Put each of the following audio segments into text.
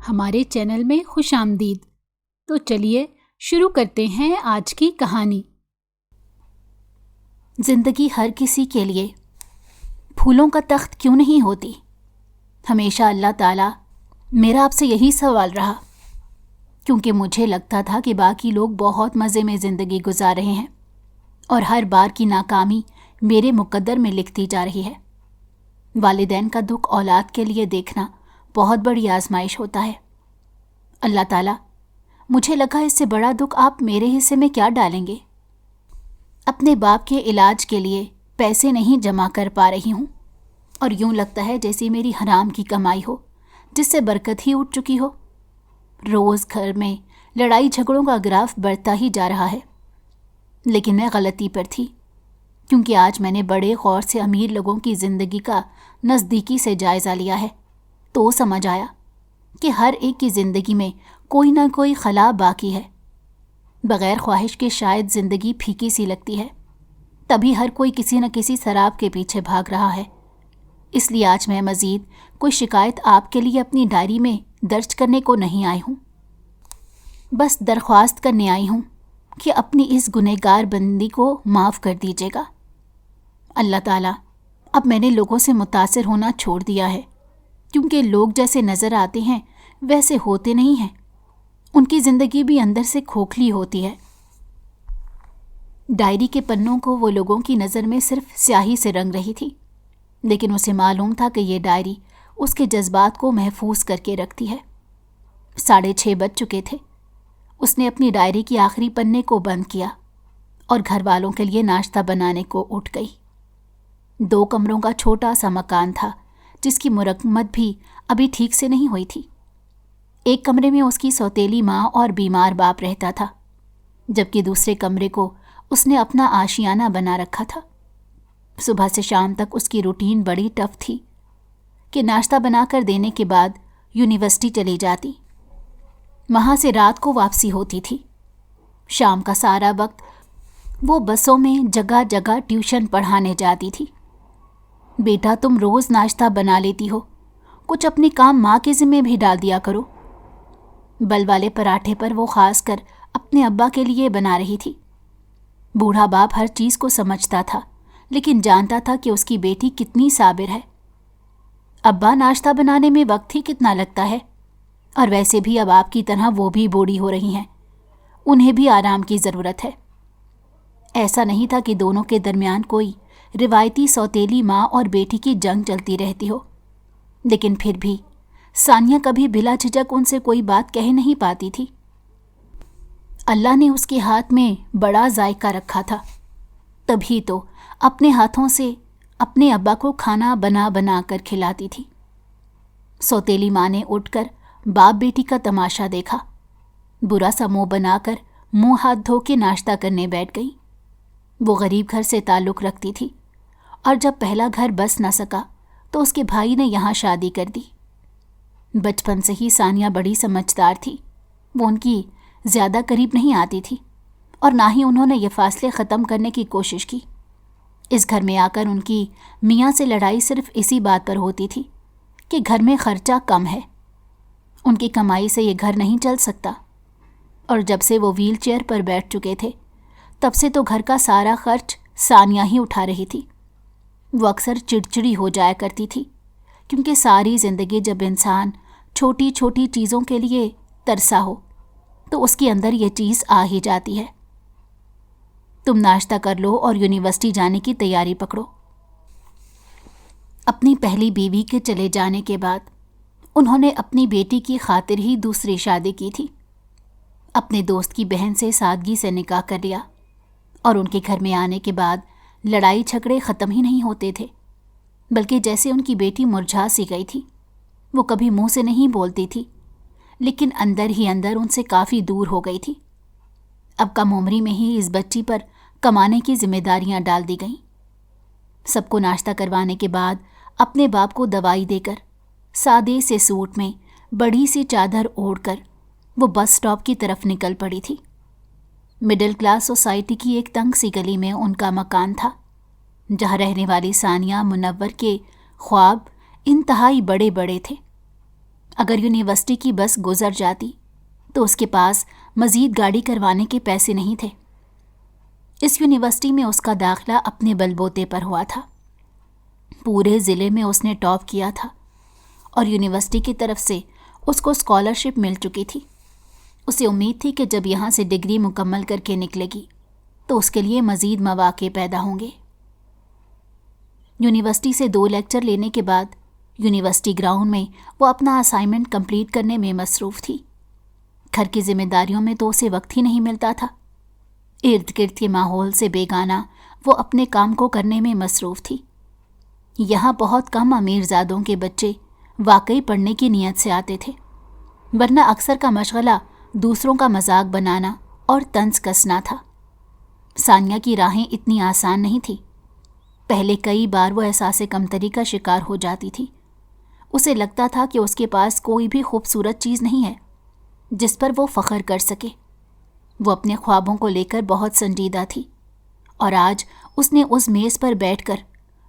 ہمارے چینل میں خوش آمدید۔ تو چلیے شروع کرتے ہیں آج کی کہانی۔ زندگی ہر کسی کے لیے پھولوں کا تخت کیوں نہیں ہوتی؟ ہمیشہ اللہ تعالیٰ میرا آپ سے یہی سوال رہا، کیونکہ مجھے لگتا تھا کہ باقی لوگ بہت مزے میں زندگی گزار رہے ہیں اور ہر بار کی ناکامی میرے مقدر میں لکھتی جا رہی ہے۔ والدین کا دکھ اولاد کے لیے دیکھنا بہت بڑی آزمائش ہوتا ہے۔ اللہ تعالیٰ، مجھے لگا اس سے بڑا دکھ آپ میرے حصے میں کیا ڈالیں گے؟ اپنے باپ کے علاج کے لیے پیسے نہیں جمع کر پا رہی ہوں اور یوں لگتا ہے جیسی میری حرام کی کمائی ہو جس سے برکت ہی اٹھ چکی ہو۔ روز گھر میں لڑائی جھگڑوں کا گراف بڑھتا ہی جا رہا ہے، لیکن میں غلطی پر تھی، کیونکہ آج میں نے بڑے غور سے امیر لوگوں کی زندگی کا نزدیکی سے جائزہ لیا ہے تو سمجھ آیا کہ ہر ایک کی زندگی میں کوئی نہ کوئی خلا باقی ہے۔ بغیر خواہش کے شاید زندگی پھیکی سی لگتی ہے، تبھی ہر کوئی کسی نہ کسی سراب کے پیچھے بھاگ رہا ہے۔ اس لیے آج میں مزید کوئی شکایت آپ کے لیے اپنی ڈائری میں درج کرنے کو نہیں آئی ہوں، بس درخواست کرنے آئی ہوں کہ اپنی اس گنہگار بندی کو معاف کر دیجیے گا۔ اللہ تعالیٰ، اب میں نے لوگوں سے متاثر ہونا چھوڑ دیا ہے، کیونکہ لوگ جیسے نظر آتے ہیں ویسے ہوتے نہیں ہیں، ان کی زندگی بھی اندر سے کھوکھلی ہوتی ہے۔ ڈائری کے پنوں کو وہ لوگوں کی نظر میں صرف سیاہی سے رنگ رہی تھی، لیکن اسے معلوم تھا کہ یہ ڈائری اس کے جذبات کو محفوظ کر کے رکھتی ہے۔ 6:30 بج چکے تھے۔ اس نے اپنی ڈائری کی آخری پنے کو بند کیا اور گھر والوں کے لیے ناشتہ بنانے کو اٹھ گئی۔ 2 کمروں کا چھوٹا سا مکان تھا جس کی مرمت بھی ابھی ٹھیک سے نہیں ہوئی تھی۔ ایک کمرے میں اس کی سوتیلی ماں اور بیمار باپ رہتا تھا، جبکہ دوسرے کمرے کو اس نے اپنا آشیانہ بنا رکھا تھا۔ صبح سے شام تک اس کی روٹین بڑی ٹف تھی کہ ناشتہ بنا کر دینے کے بعد یونیورسٹی چلی جاتی، وہاں سے رات کو واپسی ہوتی تھی۔ شام کا سارا وقت وہ بسوں میں جگہ جگہ ٹیوشن پڑھانے جاتی تھی۔ بیٹا، تم روز ناشتہ بنا لیتی ہو، کچھ اپنے کام ماں کے ذمہ بھی ڈال دیا کرو۔ بل والے پراٹھے پر وہ خاص کر اپنے ابا کے لیے بنا رہی تھی۔ بوڑھا باپ ہر چیز کو سمجھتا تھا، لیکن جانتا تھا کہ اس کی بیٹی کتنی صابر ہے۔ ابا، ناشتہ بنانے میں وقت ہی کتنا لگتا ہے، اور ویسے بھی اب آپ کی طرح وہ بھی بوڑھی ہو رہی ہیں، انہیں بھی آرام کی ضرورت ہے۔ ایسا نہیں تھا کہ دونوں کے درمیان کوئی روایتی سوتیلی ماں اور بیٹی کی جنگ چلتی رہتی ہو، لیکن پھر بھی ثانیہ کبھی بلا جھجک ان سے کوئی بات کہہ نہیں پاتی تھی۔ اللہ نے اس کے ہاتھ میں بڑا ذائقہ رکھا تھا، تبھی تو اپنے ہاتھوں سے اپنے ابا کو کھانا بنا بنا کر کھلاتی تھی۔ سوتیلی ماں نے اٹھ کر باپ بیٹی کا تماشا دیکھا، برا سا منہ بنا کر منہ ہاتھ دھو کے ناشتہ کرنے بیٹھ گئی۔ وہ غریب گھر سے تعلق رکھتی تھی، اور جب پہلا گھر بس نہ سکا تو اس کے بھائی نے یہاں شادی کر دی۔ بچپن سے ہی ثانیہ بڑی سمجھدار تھی، وہ ان کی زیادہ قریب نہیں آتی تھی، اور نہ ہی انہوں نے یہ فاصلے ختم کرنے کی کوشش کی۔ اس گھر میں آ کر ان کی میاں سے لڑائی صرف اسی بات پر ہوتی تھی کہ گھر میں خرچہ کم ہے، ان کی کمائی سے یہ گھر نہیں چل سکتا، اور جب سے وہ ویل چیئر پر بیٹھ چکے تھے تب سے تو گھر کا سارا خرچ ثانیہ ہی اٹھا رہی تھی۔ وہ اکثر چڑچڑی ہو جایا کرتی تھی، کیونکہ ساری زندگی جب انسان چھوٹی چھوٹی چیزوں کے لیے ترسا ہو تو اس کے اندر یہ چیز آ ہی جاتی ہے۔ تم ناشتہ کر لو اور یونیورسٹی جانے کی تیاری پکڑو۔ اپنی پہلی بیوی کے چلے جانے کے بعد انہوں نے اپنی بیٹی کی خاطر ہی دوسری شادی کی تھی۔ اپنے دوست کی بہن سے سادگی سے نکاح کر لیا، اور ان کے گھر میں آنے کے بعد لڑائی جھگڑے ختم ہی نہیں ہوتے تھے، بلکہ جیسے ان کی بیٹی مرجھا سی گئی تھی۔ وہ کبھی منہ سے نہیں بولتی تھی، لیکن اندر ہی اندر ان سے کافی دور ہو گئی تھی۔ اب کم عمری میں ہی اس بچی پر کمانے کی ذمہ داریاں ڈال دی گئیں۔ سب کو ناشتہ کروانے کے بعد اپنے باپ کو دوائی دے کر سادے سے سوٹ میں بڑی سی چادر اوڑھ کر وہ بس سٹاپ کی طرف نکل پڑی تھی۔ مڈل کلاس سوسائٹی کی ایک تنگ سی گلی میں ان کا مکان تھا، جہاں رہنے والی ثانیہ منور کے خواب انتہائی بڑے بڑے تھے۔ اگر یونیورسٹی کی بس گزر جاتی تو اس کے پاس مزید گاڑی کروانے کے پیسے نہیں تھے۔ اس یونیورسٹی میں اس کا داخلہ اپنے بل بوتے پر ہوا تھا۔ پورے ضلع میں اس نے ٹاپ کیا تھا اور یونیورسٹی کی طرف سے اس کو اسکالرشپ مل چکی تھی۔ اسے امید تھی کہ جب یہاں سے ڈگری مکمل کر کے نکلے گی تو اس کے لیے مزید مواقع پیدا ہوں گے۔ یونیورسٹی سے 2 لیکچر لینے کے بعد یونیورسٹی گراؤنڈ میں وہ اپنا اسائنمنٹ کمپلیٹ کرنے میں مصروف تھی۔ گھر کی ذمہ داریوں میں تو اسے وقت ہی نہیں ملتا تھا۔ ارد گرد کے ماحول سے بیگانہ وہ اپنے کام کو کرنے میں مصروف تھی۔ یہاں بہت کم امیر زادوں کے بچے واقعی پڑھنے کی نیت سے آتے تھے، ورنہ اکثر کا مشغلہ دوسروں کا مذاق بنانا اور طنز کسنا تھا۔ ثانیہ کی راہیں اتنی آسان نہیں تھی۔ پہلے کئی بار وہ احساس کمتری کا شکار ہو جاتی تھی۔ اسے لگتا تھا کہ اس کے پاس کوئی بھی خوبصورت چیز نہیں ہے جس پر وہ فخر کر سکے۔ وہ اپنے خوابوں کو لے کر بہت سنجیدہ تھی، اور آج اس نے اس میز پر بیٹھ کر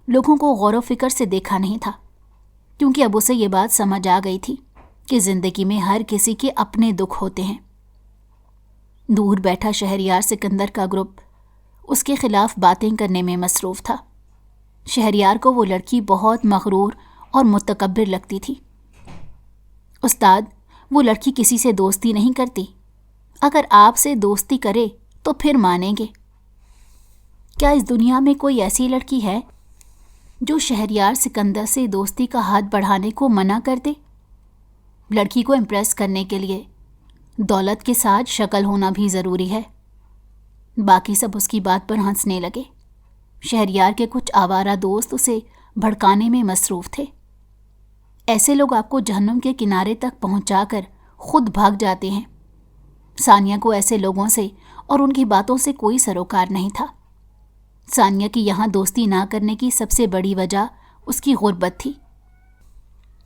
لوگوں کو غور و فکر سے دیکھا نہیں تھا، کیونکہ اب اسے یہ بات سمجھ آ گئی تھی کہ زندگی میں ہر کسی کے اپنے دکھ ہوتے ہیں۔ دور بیٹھا شہریار سکندر کا گروپ اس کے خلاف باتیں کرنے میں مصروف تھا۔ شہریار کو وہ لڑکی بہت مغرور اور متکبر لگتی تھی۔ استاد، وہ لڑکی کسی سے دوستی نہیں کرتی، اگر آپ سے دوستی کرے تو پھر مانیں گے۔ کیا اس دنیا میں کوئی ایسی لڑکی ہے جو شہریار سکندر سے دوستی کا ہاتھ بڑھانے کو منع کر دے؟ لڑکی کو امپریس کرنے کے لیے دولت کے ساتھ شکل ہونا بھی ضروری ہے۔ باقی سب اس کی بات پر ہنسنے لگے۔ شہریار کے کچھ آوارہ دوست اسے بھڑکانے میں مصروف تھے۔ ایسے لوگ آپ کو جہنم کے کنارے تک پہنچا کر خود بھاگ جاتے ہیں۔ ثانیہ کو ایسے لوگوں سے اور ان کی باتوں سے کوئی سروکار نہیں تھا۔ ثانیہ کی یہاں دوستی نہ کرنے کی سب سے بڑی وجہ اس کی غربت تھی۔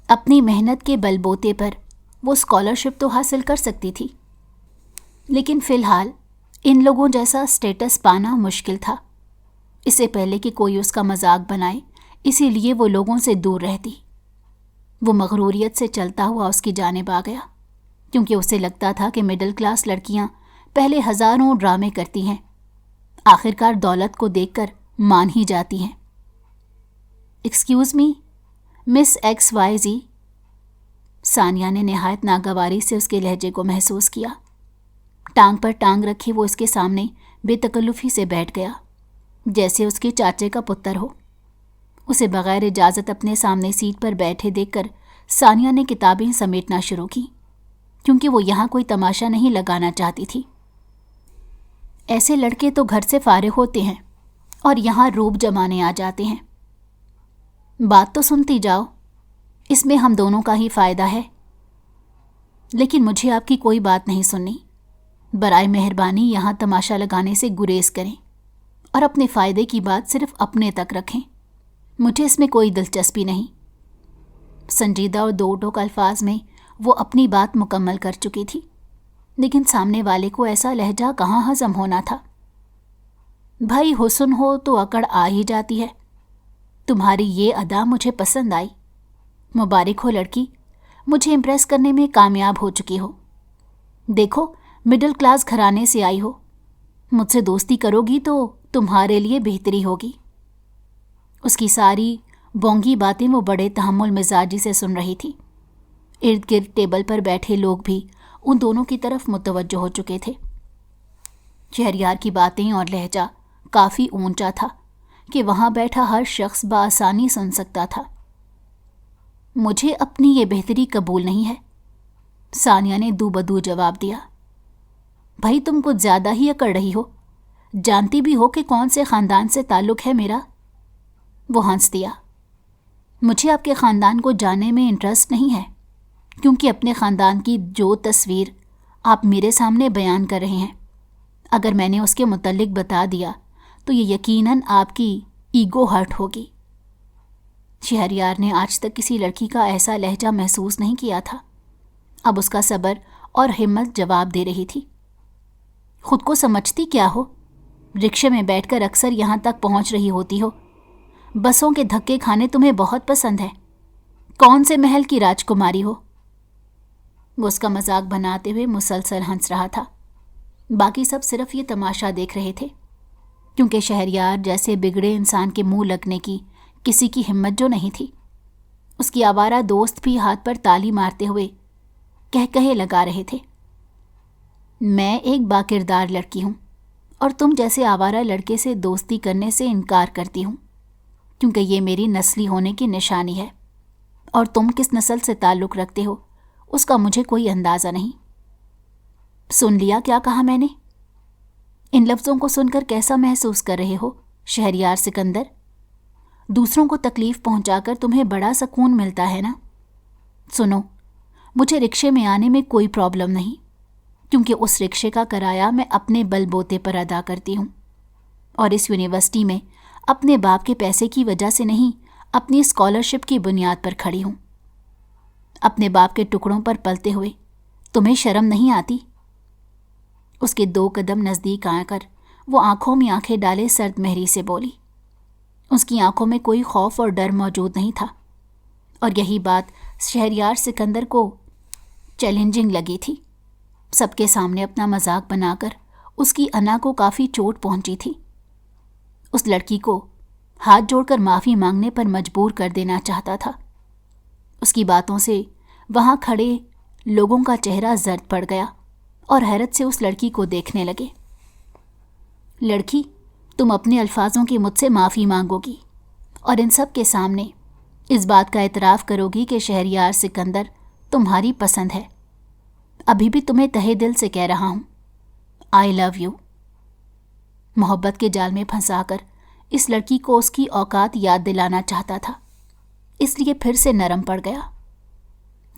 اپنی محنت کے بل بوتے پر وہ اسکالرشپ تو حاصل کر سکتی تھی، لیکن فی الحال ان لوگوں جیسا اسٹیٹس پانا مشکل تھا۔ اس سے پہلے کہ کوئی اس کا مذاق بنائے، اسی لیے وہ لوگوں سے دور رہتی۔ وہ مغروریت سے چلتا ہوا اس کی جانب آ گیا، کیونکہ اسے لگتا تھا کہ مڈل کلاس لڑکیاں پہلے ہزاروں ڈرامے کرتی ہیں، آخرکار دولت کو دیکھ کر مان ہی جاتی ہیں۔ ایکسکیوز می مس ایکس وائی زی۔ ثانیہ نے نہایت ناگواری سے اس کے لہجے کو محسوس کیا۔ ٹانگ پر ٹانگ رکھے وہ اس کے سامنے بے تکلفی سے بیٹھ گیا، جیسے اس کے چاچے کا پتر ہو۔ اسے بغیر اجازت اپنے سامنے سیٹ پر بیٹھے دیکھ کر ثانیہ نے کتابیں سمیٹنا شروع کی، کیونکہ وہ یہاں کوئی تماشا نہیں لگانا چاہتی تھی۔ ایسے لڑکے تو گھر سے فارغ ہوتے ہیں اور یہاں روب جمانے آ جاتے ہیں۔ بات تو سنتی جاؤ، اس میں ہم دونوں کا ہی فائدہ ہے۔ لیکن مجھے آپ کی کوئی بات نہیں سننی۔ برائے مہربانی یہاں تماشا لگانے سے گریز کریں اور اپنے فائدے کی بات صرف اپنے تک رکھیں۔ مجھے اس میں کوئی دلچسپی نہیں۔ سنجیدہ اور دو ٹوک الفاظ میں وہ اپنی بات مکمل کر چکی تھی، لیکن سامنے والے کو ایسا لہجہ کہاں ہضم ہونا تھا۔ بھائی حسن ہو تو اکڑ آ ہی جاتی ہے۔ تمہاری یہ ادا مجھے پسند آئی۔ مبارک ہو لڑکی، مجھے امپریس کرنے میں کامیاب ہو چکی ہو۔ دیکھو، مڈل کلاس گھرانے سے آئی ہو، مجھ سے دوستی کرو گی تو تمہارے لیے بہتری ہوگی۔ اس کی ساری بونگی باتیں وہ بڑے تحمل مزاجی سے سن رہی تھی۔ ارد گرد ٹیبل پر بیٹھے لوگ بھی ان دونوں کی طرف متوجہ ہو چکے تھے۔ شہریار کی باتیں اور لہجہ کافی اونچا تھا کہ وہاں بیٹھا ہر شخص بآسانی سن سکتا تھا۔ مجھے اپنی یہ بہتری قبول نہیں ہے، ثانیہ نے دو بدو جواب دیا۔ بھائی تم کچھ زیادہ ہی اکڑ رہی ہو، جانتی بھی ہو کہ کون سے خاندان سے تعلق ہے میرا۔ وہ ہنس دیا۔ مجھے آپ کے خاندان کو جاننے میں انٹرسٹ نہیں ہے، کیونکہ اپنے خاندان کی جو تصویر آپ میرے سامنے بیان کر رہے ہیں، اگر میں نے اس کے متعلق بتا دیا تو یہ یقیناً آپ کی ایگو ہرٹ ہوگی۔ شہریار نے آج تک کسی لڑکی کا ایسا لہجہ محسوس نہیں کیا تھا۔ اب اس کا صبر اور ہمت جواب دے رہی تھی۔ خود کو سمجھتی کیا ہو؟ رکشے میں بیٹھ کر اکثر یہاں تک پہنچ رہی ہوتی ہو۔ بسوں کے دھکے کھانے تمہیں بہت پسند ہے۔ کون سے محل کی راجکماری ہو؟ وہ اس کا مذاق بناتے ہوئے مسلسل ہنس رہا تھا۔ باقی سب صرف یہ تماشا دیکھ رہے تھے، کیونکہ شہریار جیسے بگڑے انسان کے منہ لگنے کی کسی کی ہمت جو نہیں تھی۔ اس کی آوارہ دوست بھی ہاتھ پر تالی مارتے ہوئے کہے لگا رہے تھے، میں ایک باکردار لڑکی ہوں اور تم جیسے آوارہ لڑکے سے دوستی کرنے سے انکار کرتی ہوں، کیونکہ یہ میری نسلی ہونے کی نشانی ہے، اور تم کس نسل سے تعلق رکھتے ہو اس کا مجھے کوئی اندازہ نہیں۔ سن لیا کیا کہا میں نے؟ ان لفظوں کو سن کر کیسا محسوس کر رہے ہو شہریار سکندر؟ دوسروں کو تکلیف پہنچا کر تمہیں بڑا سکون ملتا ہے نا؟ سنو، مجھے رکشے میں آنے میں کوئی پرابلم نہیں، کیونکہ اس رکشے کا کرایہ میں اپنے بل بوتے پر ادا کرتی ہوں، اور اس یونیورسٹی میں اپنے باپ کے پیسے کی وجہ سے نہیں، اپنی اسکالرشپ کی بنیاد پر کھڑی ہوں۔ اپنے باپ کے ٹکڑوں پر پلتے ہوئے تمہیں شرم نہیں آتی؟ اس کے 2 قدم نزدیک آ کر وہ آنکھوں میں آنکھیں ڈالے سرد مہری سے بولی۔ اس کی آنکھوں میں کوئی خوف اور ڈر موجود نہیں تھا، اور یہی بات شہریار سکندر کو چیلنجنگ لگی تھی۔ سب کے سامنے اپنا مذاق بنا کر اس کی انا کو کافی چوٹ پہنچی تھی۔ اس لڑکی کو ہاتھ جوڑ کر معافی مانگنے پر مجبور کر دینا چاہتا تھا۔ اس کی باتوں سے وہاں کھڑے لوگوں کا چہرہ زرد پڑ گیا اور حیرت سے اس لڑکی کو دیکھنے لگے۔ لڑکی، تم اپنے الفاظوں کی مجھ سے معافی مانگو گی اور ان سب کے سامنے اس بات کا اعتراف کرو گی کہ شہریار سکندر تمہاری پسند ہے۔ ابھی بھی تمہیں تہہ دل سے کہہ رہا ہوں، آئی لو یو۔ محبت کے جال میں پھنسا کر اس لڑکی کو اس کی اوقات یاد دلانا چاہتا تھا، اس لیے پھر سے نرم پڑ گیا۔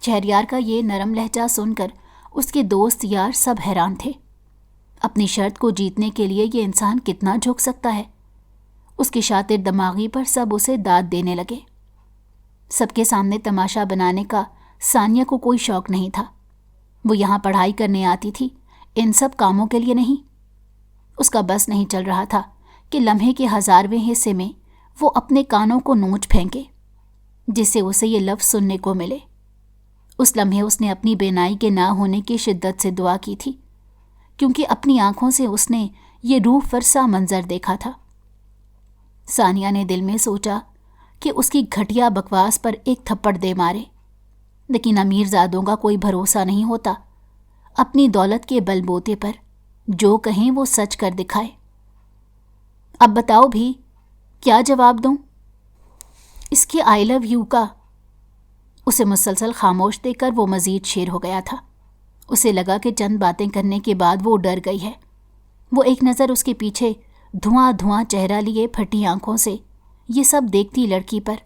شہریار کا یہ نرم لہجہ سن کر اس کے دوست یار سب حیران تھے۔ اپنی شرط کو جیتنے کے لیے یہ انسان کتنا جھک سکتا ہے؟ اس کی شاطر دماغی پر سب اسے داد دینے لگے۔ سب کے سامنے تماشا بنانے کا ثانیہ کو کوئی شوق نہیں تھا۔ وہ یہاں پڑھائی کرنے آتی تھی، ان سب کاموں کے لیے نہیں۔ اس کا بس نہیں چل رہا تھا کہ لمحے کے 1000ویں حصے میں وہ اپنے کانوں کو نوچ پھینکے، جس سے اسے یہ لفظ سننے کو ملے۔ اس لمحے اس نے اپنی بینائی کے نہ ہونے کی شدت سے دعا کی تھی، کیونکہ اپنی آنکھوں سے اس نے یہ روح فرسا منظر دیکھا تھا۔ ثانیہ نے دل میں سوچا کہ اس کی گھٹیا بکواس پر ایک تھپڑ دے مارے، لیکن امیر زادوں کا کوئی بھروسہ نہیں ہوتا۔ اپنی دولت کے بل بوتے پر جو کہیں وہ سچ کر دکھائے۔ اب بتاؤ بھی کیا جواب دوں؟ اس کے آئی لو یو کا۔ اسے مسلسل خاموش دیکھ کر وہ مزید شیر ہو گیا تھا۔ اسے لگا کہ چند باتیں کرنے کے بعد وہ ڈر گئی ہے۔ وہ ایک نظر اس کے پیچھے دھواں چہرہ لیے پھٹی آنکھوں سے یہ سب دیکھتی لڑکی پر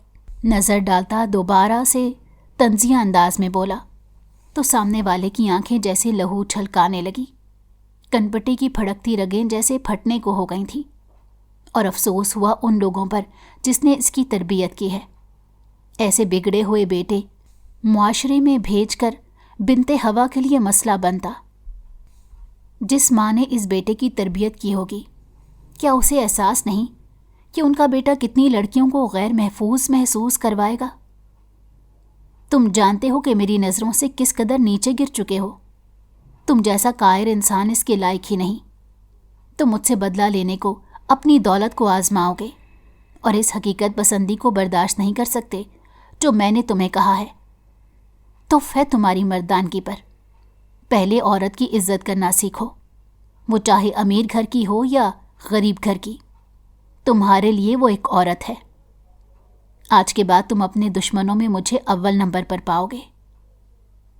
نظر ڈالتا دوبارہ سے طنزیہ انداز میں بولا تو سامنے والے کی آنکھیں جیسے لہو چھلکانے لگی، کنپٹی کی پھڑکتی رگیں جیسے پھٹنے کو ہو گئی تھیں، اور افسوس ہوا ان لوگوں پر جس نے اس کی تربیت کی ہے۔ ایسے بگڑے ہوئے بیٹے معاشرے میں بھیج کر بنت ہوا کے لیے مسئلہ بنتا۔ جس ماں نے اس بیٹے کی تربیت کی ہوگی، کیا اسے احساس نہیں کہ ان کا بیٹا کتنی لڑکیوں کو غیر محفوظ محسوس کروائے گا؟ تم جانتے ہو کہ میری نظروں سے کس قدر نیچے گر چکے ہو۔ تم جیسا قائر انسان اس کے لائق ہی نہیں۔ تم مجھ سے بدلہ لینے کو اپنی دولت کو آزماؤ گے اور اس حقیقت پسندی کو برداشت نہیں کر سکتے جو میں نے تمہیں کہا ہے۔ تف ہے تمہاری مردانگی پر۔ پہلے عورت کی عزت کرنا سیکھو، وہ چاہے امیر گھر کی ہو یا غریب گھر کی۔ تمہارے لیے وہ ایک عورت ہے۔ آج کے بعد تم اپنے دشمنوں میں مجھے اول نمبر پر پاؤ گے۔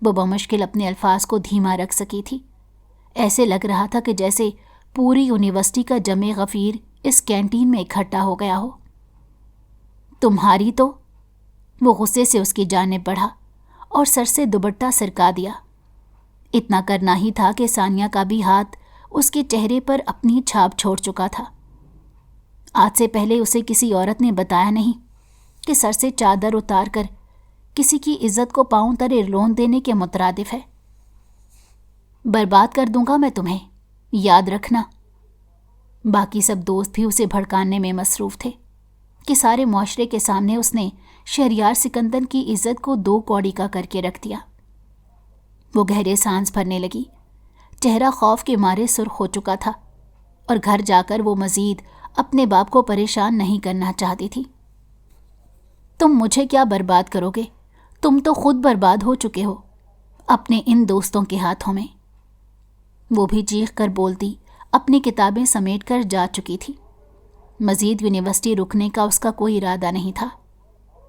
وہ بمشکل اپنے الفاظ کو دھیما رکھ سکی تھی۔ ایسے لگ رہا تھا کہ جیسے پوری یونیورسٹی کا جمع غفیر اس کینٹین میں اکٹھا ہو گیا ہو۔ تمہاری تو؟ وہ غصے سے اس کی جانب بڑھا اور سر سے دوپٹہ سرکا دیا۔ اتنا کرنا ہی تھا کہ ثانیہ کا بھی ہاتھ اس کے چہرے پر اپنی چھاپ چھوڑ چکا تھا۔ آج سے پہلے اسے کسی عورت نے بتایا نہیں کہ سر سے چادر اتار کر کسی کی عزت کو پاؤں تلے رون دینے کے مترادف ہے۔ برباد کر دوں گا میں تمہیں، یاد رکھنا۔ باقی سب دوست بھی اسے بھڑکانے میں مصروف تھے کہ سارے معاشرے کے سامنے اس نے شہریار سکندر کی عزت کو 2 کوڑی کا کر کے رکھ دیا۔ وہ گہرے سانس بھرنے لگی۔ چہرہ خوف کے مارے سرخ ہو چکا تھا اور گھر جا کر وہ مزید اپنے باپ کو پریشان نہیں کرنا چاہتی تھی۔ تم مجھے کیا برباد کرو گے؟ تم تو خود برباد ہو چکے ہو اپنے ان دوستوں کے ہاتھوں میں۔ وہ بھی چیخ کر بولتی اپنی کتابیں سمیٹ کر جا چکی تھی۔ مزید یونیورسٹی رکنے کا اس کا کوئی ارادہ نہیں تھا۔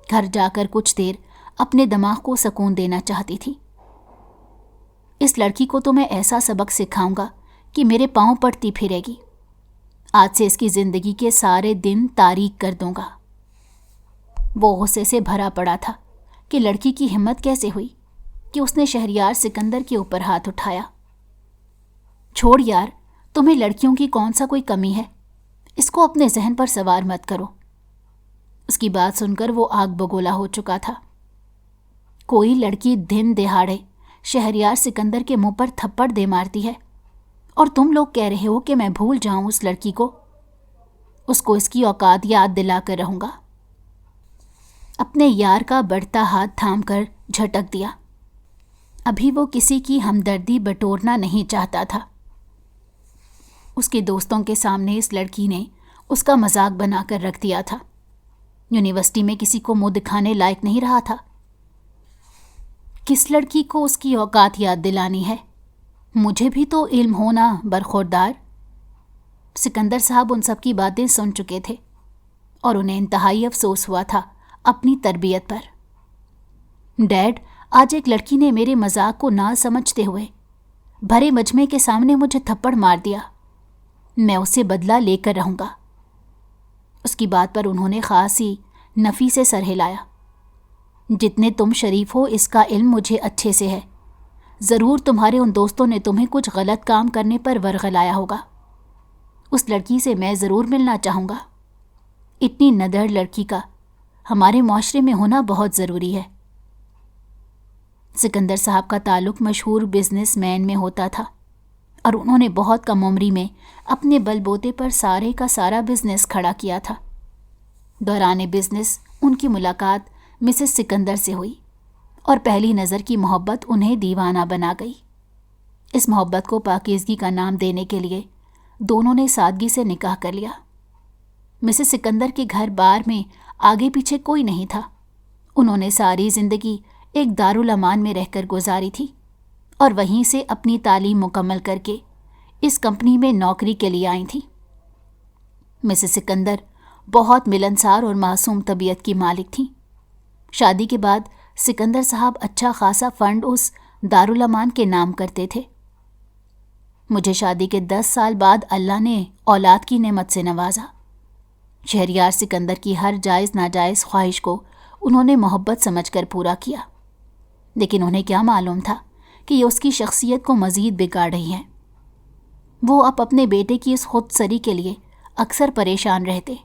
گھر جا کر کچھ دیر اپنے دماغ کو سکون دینا چاہتی تھی۔ اس لڑکی کو تو میں ایسا سبق سکھاؤں گا کہ میرے پاؤں پڑتی پھرے گی۔ آج سے اس کی زندگی کے سارے دن تاریک کر دوں گا۔ وہ غصے سے بھرا پڑا تھا کہ لڑکی کی ہمت کیسے ہوئی کہ اس نے شہریار سکندر کے اوپر ہاتھ اٹھایا۔ چھوڑ یار، تمہیں لڑکیوں کی کون سا کوئی کمی ہے؟ اس کو اپنے ذہن پر سوار مت کرو۔ اس کی بات سن کر وہ آگ بگولا ہو چکا تھا۔ کوئی لڑکی دن دہاڑے شہریار سکندر کے منہ پر تھپڑ دے مارتی ہے اور تم لوگ کہہ رہے ہو کہ میں بھول جاؤں اس لڑکی کو؟ اس کو اس کی اوقات یاد دلا کر رہوں گا۔ اپنے یار کا بڑھتا ہاتھ تھام کر جھٹک دیا۔ ابھی وہ کسی کی ہمدردی بٹورنا نہیں چاہتا تھا۔ اس کے دوستوں کے سامنے اس لڑکی نے اس کا مذاق بنا کر رکھ دیا تھا۔ یونیورسٹی میں کسی کو منہ دکھانے لائق نہیں رہا تھا۔ کس لڑکی کو اس کی اوقات یاد دلانی ہے؟ مجھے بھی تو علم ہونا برخوردار۔ سکندر صاحب ان سب کی باتیں سن چکے تھے اور انہیں انتہائی افسوس ہوا تھا اپنی تربیت پر۔ ڈیڈ، آج ایک لڑکی نے میرے مذاق کو نہ سمجھتے ہوئے بھرے مجمع کے سامنے مجھے تھپڑ مار دیا۔ میں اسے بدلہ لے کر رہوں گا۔ اس کی بات پر انہوں نے خاصی نفی سے سر ہلایا۔ جتنے تم شریف ہو اس کا علم مجھے اچھے سے ہے۔ ضرور تمہارے ان دوستوں نے تمہیں کچھ غلط کام کرنے پر ورغلایا ہوگا۔ اس لڑکی سے میں ضرور ملنا چاہوں گا۔ اتنی ندڑ لڑکی کا ہمارے معاشرے میں ہونا بہت ضروری ہے۔ سکندر صاحب کا تعلق مشہور بزنس مین میں ہوتا تھا اور انہوں نے بہت کم عمری میں اپنے بل بوتے پر سارے کا سارا بزنس کھڑا کیا تھا۔ دوران بزنس ان کی ملاقات مسز سکندر سے ہوئی اور پہلی نظر کی محبت انہیں دیوانہ بنا گئی۔ اس محبت کو پاکیزگی کا نام دینے کے لیے دونوں نے سادگی سے نکاح کر لیا۔ مسز سکندر کے گھر بار میں آگے پیچھے کوئی نہیں تھا۔ انہوں نے ساری زندگی ایک دارالامان میں رہ کر گزاری تھی اور وہیں سے اپنی تعلیم مکمل کر کے اس کمپنی میں نوکری کے لیے آئی تھیں۔ مسز سکندر بہت ملنسار اور معصوم طبیعت کی مالک تھیں۔ شادی کے بعد سکندر صاحب اچھا خاصا فنڈ اس دارالامان کے نام کرتے تھے۔ مجھے شادی کے 10 سال بعد اللہ نے اولاد کی نعمت سے نوازا۔ شہریار سکندر کی ہر جائز ناجائز خواہش کو انہوں نے محبت سمجھ کر پورا کیا، لیکن انہیں کیا معلوم تھا کہ یہ اس کی شخصیت کو مزید بگاڑ رہی ہے۔ وہ اب اپنے بیٹے کی اس خود سری کے لیے اکثر پریشان رہتے۔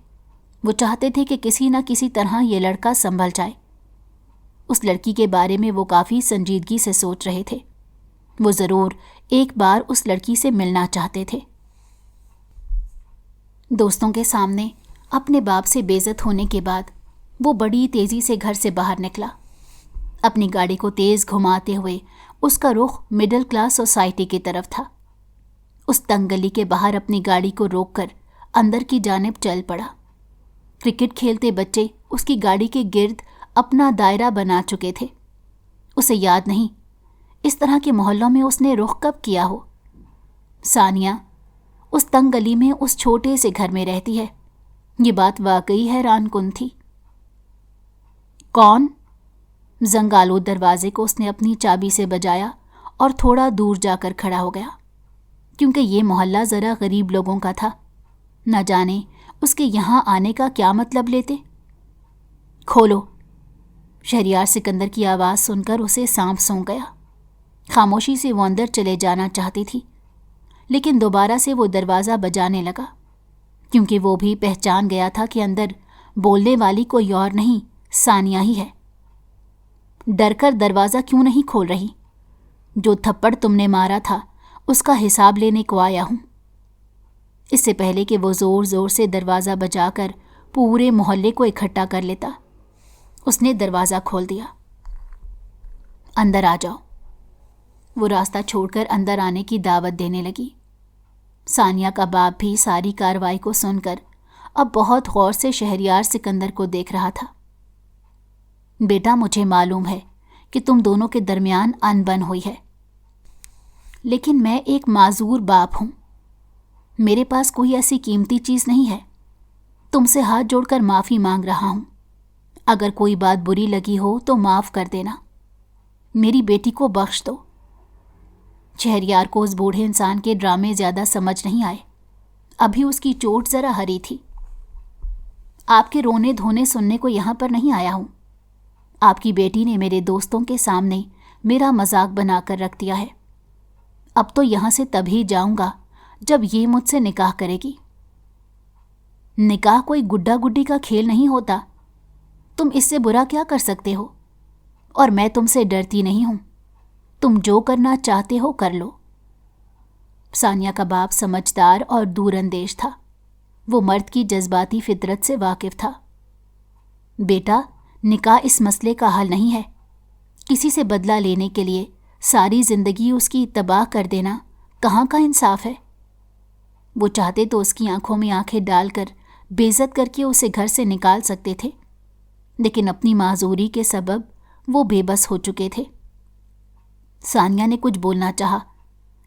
وہ چاہتے تھے کہ کسی نہ کسی طرح یہ لڑکا سنبھل جائے۔ اس لڑکی کے بارے میں وہ کافی سنجیدگی سے سوچ رہے تھے۔ وہ ضرور ایک بار اس لڑکی سے ملنا چاہتے تھے۔ دوستوں کے سامنے اپنے باپ سے بے عزت ہونے کے بعد وہ بڑی تیزی سے گھر سے باہر نکلا۔ اپنی گاڑی کو تیز گھماتے ہوئے اس کا رخ مڈل کلاس سوسائٹی کی طرف تھا۔ اس تنگ گلی کے باہر اپنی گاڑی کو روک کر اندر کی جانب چل پڑا۔ کرکٹ کھیلتے بچے اس کی گاڑی کے گرد اپنا دائرہ بنا چکے تھے۔ اسے یاد نہیں اس طرح کے محلوں میں اس نے رخ کب کیا ہو۔ ثانیہ اس تنگ گلی میں اس چھوٹے سے گھر میں رہتی ہے، یہ بات واقعی حیران کن تھی۔ کون؟ زنگالو دروازے کو اس نے اپنی چابی سے بجایا اور تھوڑا دور جا کر کھڑا ہو گیا، کیونکہ یہ محلہ ذرا غریب لوگوں کا تھا۔ نہ جانے اس کے یہاں آنے کا کیا مطلب لیتے۔ کھولو۔ شہریار سکندر کی آواز سن کر اسے سانپ سونک گیا۔ خاموشی سے وہ اندر چلے جانا چاہتی تھی، لیکن دوبارہ سے وہ دروازہ بجانے لگا، کیونکہ وہ بھی پہچان گیا تھا کہ اندر بولنے والی کوئی اور نہیں، ثانیہ ہی ہے۔ ڈر کر دروازہ کیوں نہیں کھول رہی؟ جو تھپڑ تم نے مارا تھا اس کا حساب لینے کو آیا ہوں۔ اس سے پہلے کہ وہ زور زور سے دروازہ بجا کر پورے محلے کو اکٹھا کر لیتا، اس نے دروازہ کھول دیا۔ اندر آ جاؤ۔ وہ راستہ چھوڑ کر اندر آنے کی دعوت دینے لگی۔ ثانیہ کا باپ بھی ساری کارروائی کو سن کر اب بہت غور سے شہریار سکندر کو دیکھ رہا تھا۔ بیٹا، مجھے معلوم ہے کہ تم دونوں کے درمیان انبن ہوئی ہے، لیکن میں ایک معذور باپ ہوں۔ میرے پاس کوئی ایسی قیمتی چیز نہیں ہے۔ تم سے ہاتھ جوڑ کر معافی مانگ رہا ہوں۔ اگر کوئی بات بری لگی ہو تو معاف کر دینا۔ میری بیٹی کو بخش دو۔ شہریار کو اس بوڑھے انسان کے ڈرامے زیادہ سمجھ نہیں آئے۔ ابھی اس کی چوٹ ذرا ہری تھی۔ آپ کے رونے دھونے سننے کو یہاں پر نہیں آیا ہوں۔ آپ کی بیٹی نے میرے دوستوں کے سامنے میرا مذاق بنا کر رکھ دیا ہے۔ اب تو یہاں سے تبھی جاؤں گا جب یہ مجھ سے نکاح کرے گی۔ نکاح کوئی گڈا گڈی کا کھیل نہیں ہوتا۔ تم اس سے برا کیا کر سکتے ہو؟ اور میں تم سے ڈرتی نہیں ہوں۔ تم جو کرنا چاہتے ہو کر لو۔ ثانیہ کا باپ سمجھدار اور دور اندیش تھا۔ وہ مرد کی جذباتی فطرت سے واقف تھا۔ بیٹا، نکاح اس مسئلے کا حل نہیں ہے۔ کسی سے بدلہ لینے کے لیے ساری زندگی اس کی تباہ کر دینا کہاں کا انصاف ہے؟ وہ چاہتے تو اس کی آنکھوں میں آنکھیں ڈال کر بے عزت کر کے اسے گھر سے نکال سکتے تھے، لیکن اپنی معذوری کے سبب وہ بے بس ہو چکے تھے۔ ثانیہ نے کچھ بولنا چاہا،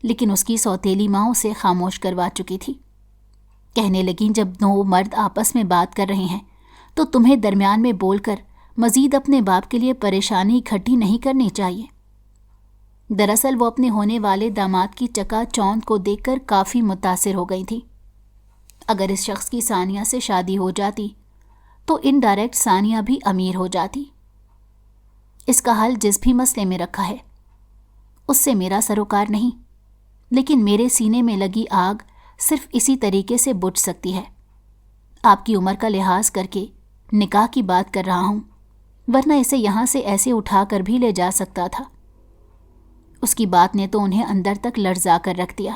لیکن اس کی سوتیلی ماں اسے خاموش کروا چکی تھی۔ کہنے لگیں، جب دو مرد آپس میں بات کر رہے ہیں تو تمہیں درمیان میں بول کر مزید اپنے باپ کے لیے پریشانی اکٹھی نہیں کرنی چاہیے۔ دراصل وہ اپنے ہونے والے داماد کی چکا چوند کو دیکھ کر کافی متاثر ہو گئی تھی۔ اگر اس شخص کی ثانیہ سے شادی ہو جاتی تو انڈائریکٹ ثانیہ بھی امیر ہو جاتی۔ اس کا حل جس بھی مسئلے میں رکھا ہے اس سے میرا سروکار نہیں، لیکن میرے سینے میں لگی آگ صرف اسی طریقے سے بجھ سکتی ہے۔ آپ کی عمر کا لحاظ کر کے نکاح کی بات کر رہا ہوں، ورنہ اسے یہاں سے ایسے اٹھا کر بھی لے جا سکتا تھا۔ اس کی بات نے تو انہیں اندر تک لرزا کر رکھ دیا۔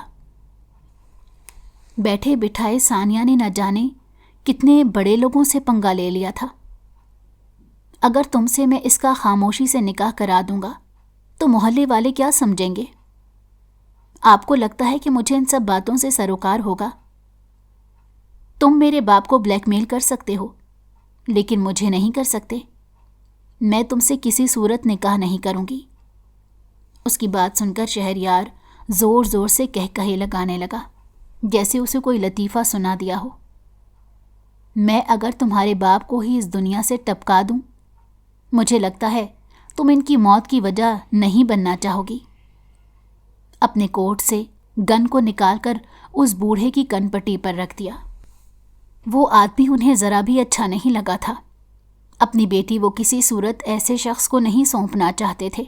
بیٹھے بٹھائے ثانیہ نے نہ جانے کتنے بڑے لوگوں سے پنگا لے لیا تھا۔ اگر تم سے میں اس کا خاموشی سے نکاح کرا دوں گا تو محلے والے کیا سمجھیں گے؟ آپ کو لگتا ہے کہ مجھے ان سب باتوں سے سروکار ہوگا؟ تم میرے باپ کو بلیک میل کر سکتے ہو، لیکن مجھے نہیں کر سکتے۔ میں تم سے کسی صورت نکاح نہیں کروں گی۔ اس کی بات سن کر شہریار زور زور سے کہے لگانے لگا، جیسے اسے کوئی لطیفہ سنا دیا ہو۔ میں اگر تمہارے باپ کو ہی اس دنیا سے ٹپکا دوں، مجھے لگتا ہے تم ان کی موت کی وجہ نہیں بننا چاہو گی۔ اپنے کوٹ سے گن کو نکال کر اس بوڑھے کی کن پٹی پر رکھ دیا۔ وہ آدمی انہیں ذرا بھی اچھا نہیں لگا تھا۔ اپنی بیٹی وہ کسی صورت ایسے شخص کو نہیں سونپنا چاہتے تھے۔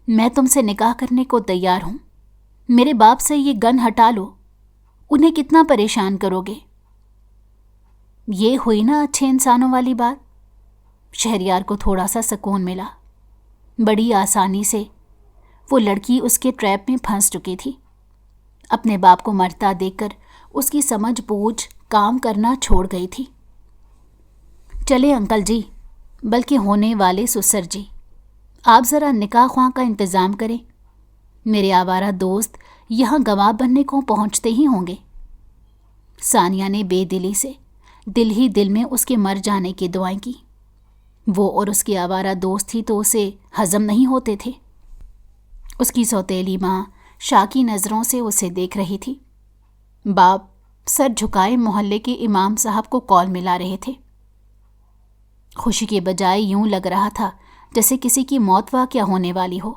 میں تم سے نکاح کرنے کو تیار ہوں۔ میرے باپ سے یہ گن ہٹا لو، انہیں کتنا پریشان کرو گے؟ یہ ہوئی نا اچھے انسانوں والی بات۔ شہریار کو تھوڑا سا سکون ملا۔ بڑی آسانی سے وہ لڑکی اس کے ٹریپ میں پھنس چکی تھی۔ اپنے باپ کو مرتا دیکھ کر اس کی سمجھ بوجھ کام کرنا چھوڑ گئی تھی۔ چلے انکل جی، بلکہ ہونے والے سسر جی، آپ ذرا نکاح خواہ کا انتظام کریں۔ میرے آوارہ دوست یہاں گواہ بننے کو پہنچتے ہی ہوں گے۔ ثانیہ نے بے دلی سے دل ہی دل میں اس کے مر جانے کی دعائیں کی۔ وہ اور اس کے آوارہ دوست ہی تو اسے ہضم نہیں ہوتے تھے۔ اس کی سوتیلی ماں شاکی نظروں سے اسے دیکھ رہی تھی۔ باپ سر جھکائے محلے کے امام صاحب کو کال ملا رہے تھے۔ خوشی کے بجائے یوں لگ رہا تھا جیسے کسی کی موت واقع ہونے والی ہو۔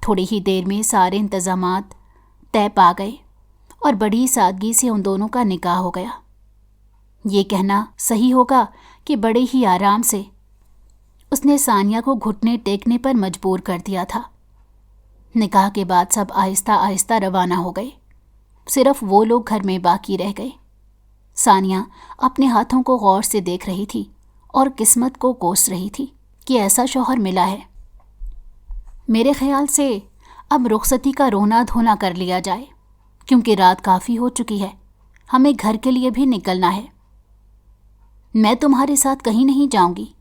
تھوڑی ہی دیر میں سارے انتظامات طے پا گئے اور بڑی سادگی سے ان دونوں کا نکاح ہو گیا۔ یہ کہنا صحیح ہوگا کہ بڑے ہی آرام سے اس نے ثانیہ کو گھٹنے ٹیکنے پر مجبور کر دیا تھا۔ نکاح کے بعد سب آہستہ آہستہ روانہ ہو گئے۔ صرف وہ لوگ گھر میں باقی رہ گئے۔ ثانیہ اپنے ہاتھوں کو غور سے دیکھ رہی تھی اور قسمت کو کوس رہی تھی کہ ایسا شوہر ملا ہے۔ میرے خیال سے اب رخصتی کا رونا دھونا کر لیا جائے، کیونکہ رات کافی ہو چکی ہے، ہمیں گھر کے لیے بھی نکلنا ہے۔ میں تمہارے ساتھ کہیں نہیں جاؤں گی۔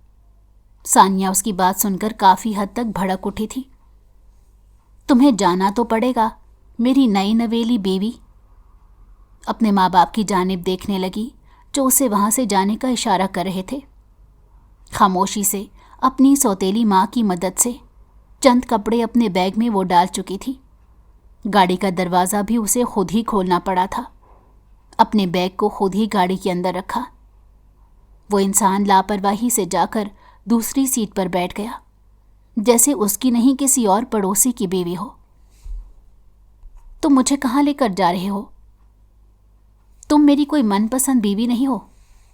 ثانیہ اس کی بات سن کر کافی حد تک بھڑک اٹھی تھی۔ تمہیں جانا تو پڑے گا میری نئی نویلی بیوی۔ اپنے ماں باپ کی جانب دیکھنے لگی جو اسے وہاں سے جانے کا اشارہ کر رہے تھے۔ خاموشی سے اپنی سوتیلی ماں کی مدد سے چند کپڑے اپنے بیگ میں وہ ڈال چکی تھی۔ گاڑی کا دروازہ بھی اسے خود ہی کھولنا پڑا تھا۔ اپنے بیگ کو خود ہی گاڑی کے اندر رکھا۔ وہ انسان لاپرواہی سے جا کر دوسری سیٹ پر بیٹھ گیا، جیسے اس کی نہیں کسی اور پڑوسی کی بیوی ہو۔ تم مجھے کہاں لے کر جا رہے ہو؟ تم میری کوئی من پسند بیوی نہیں ہو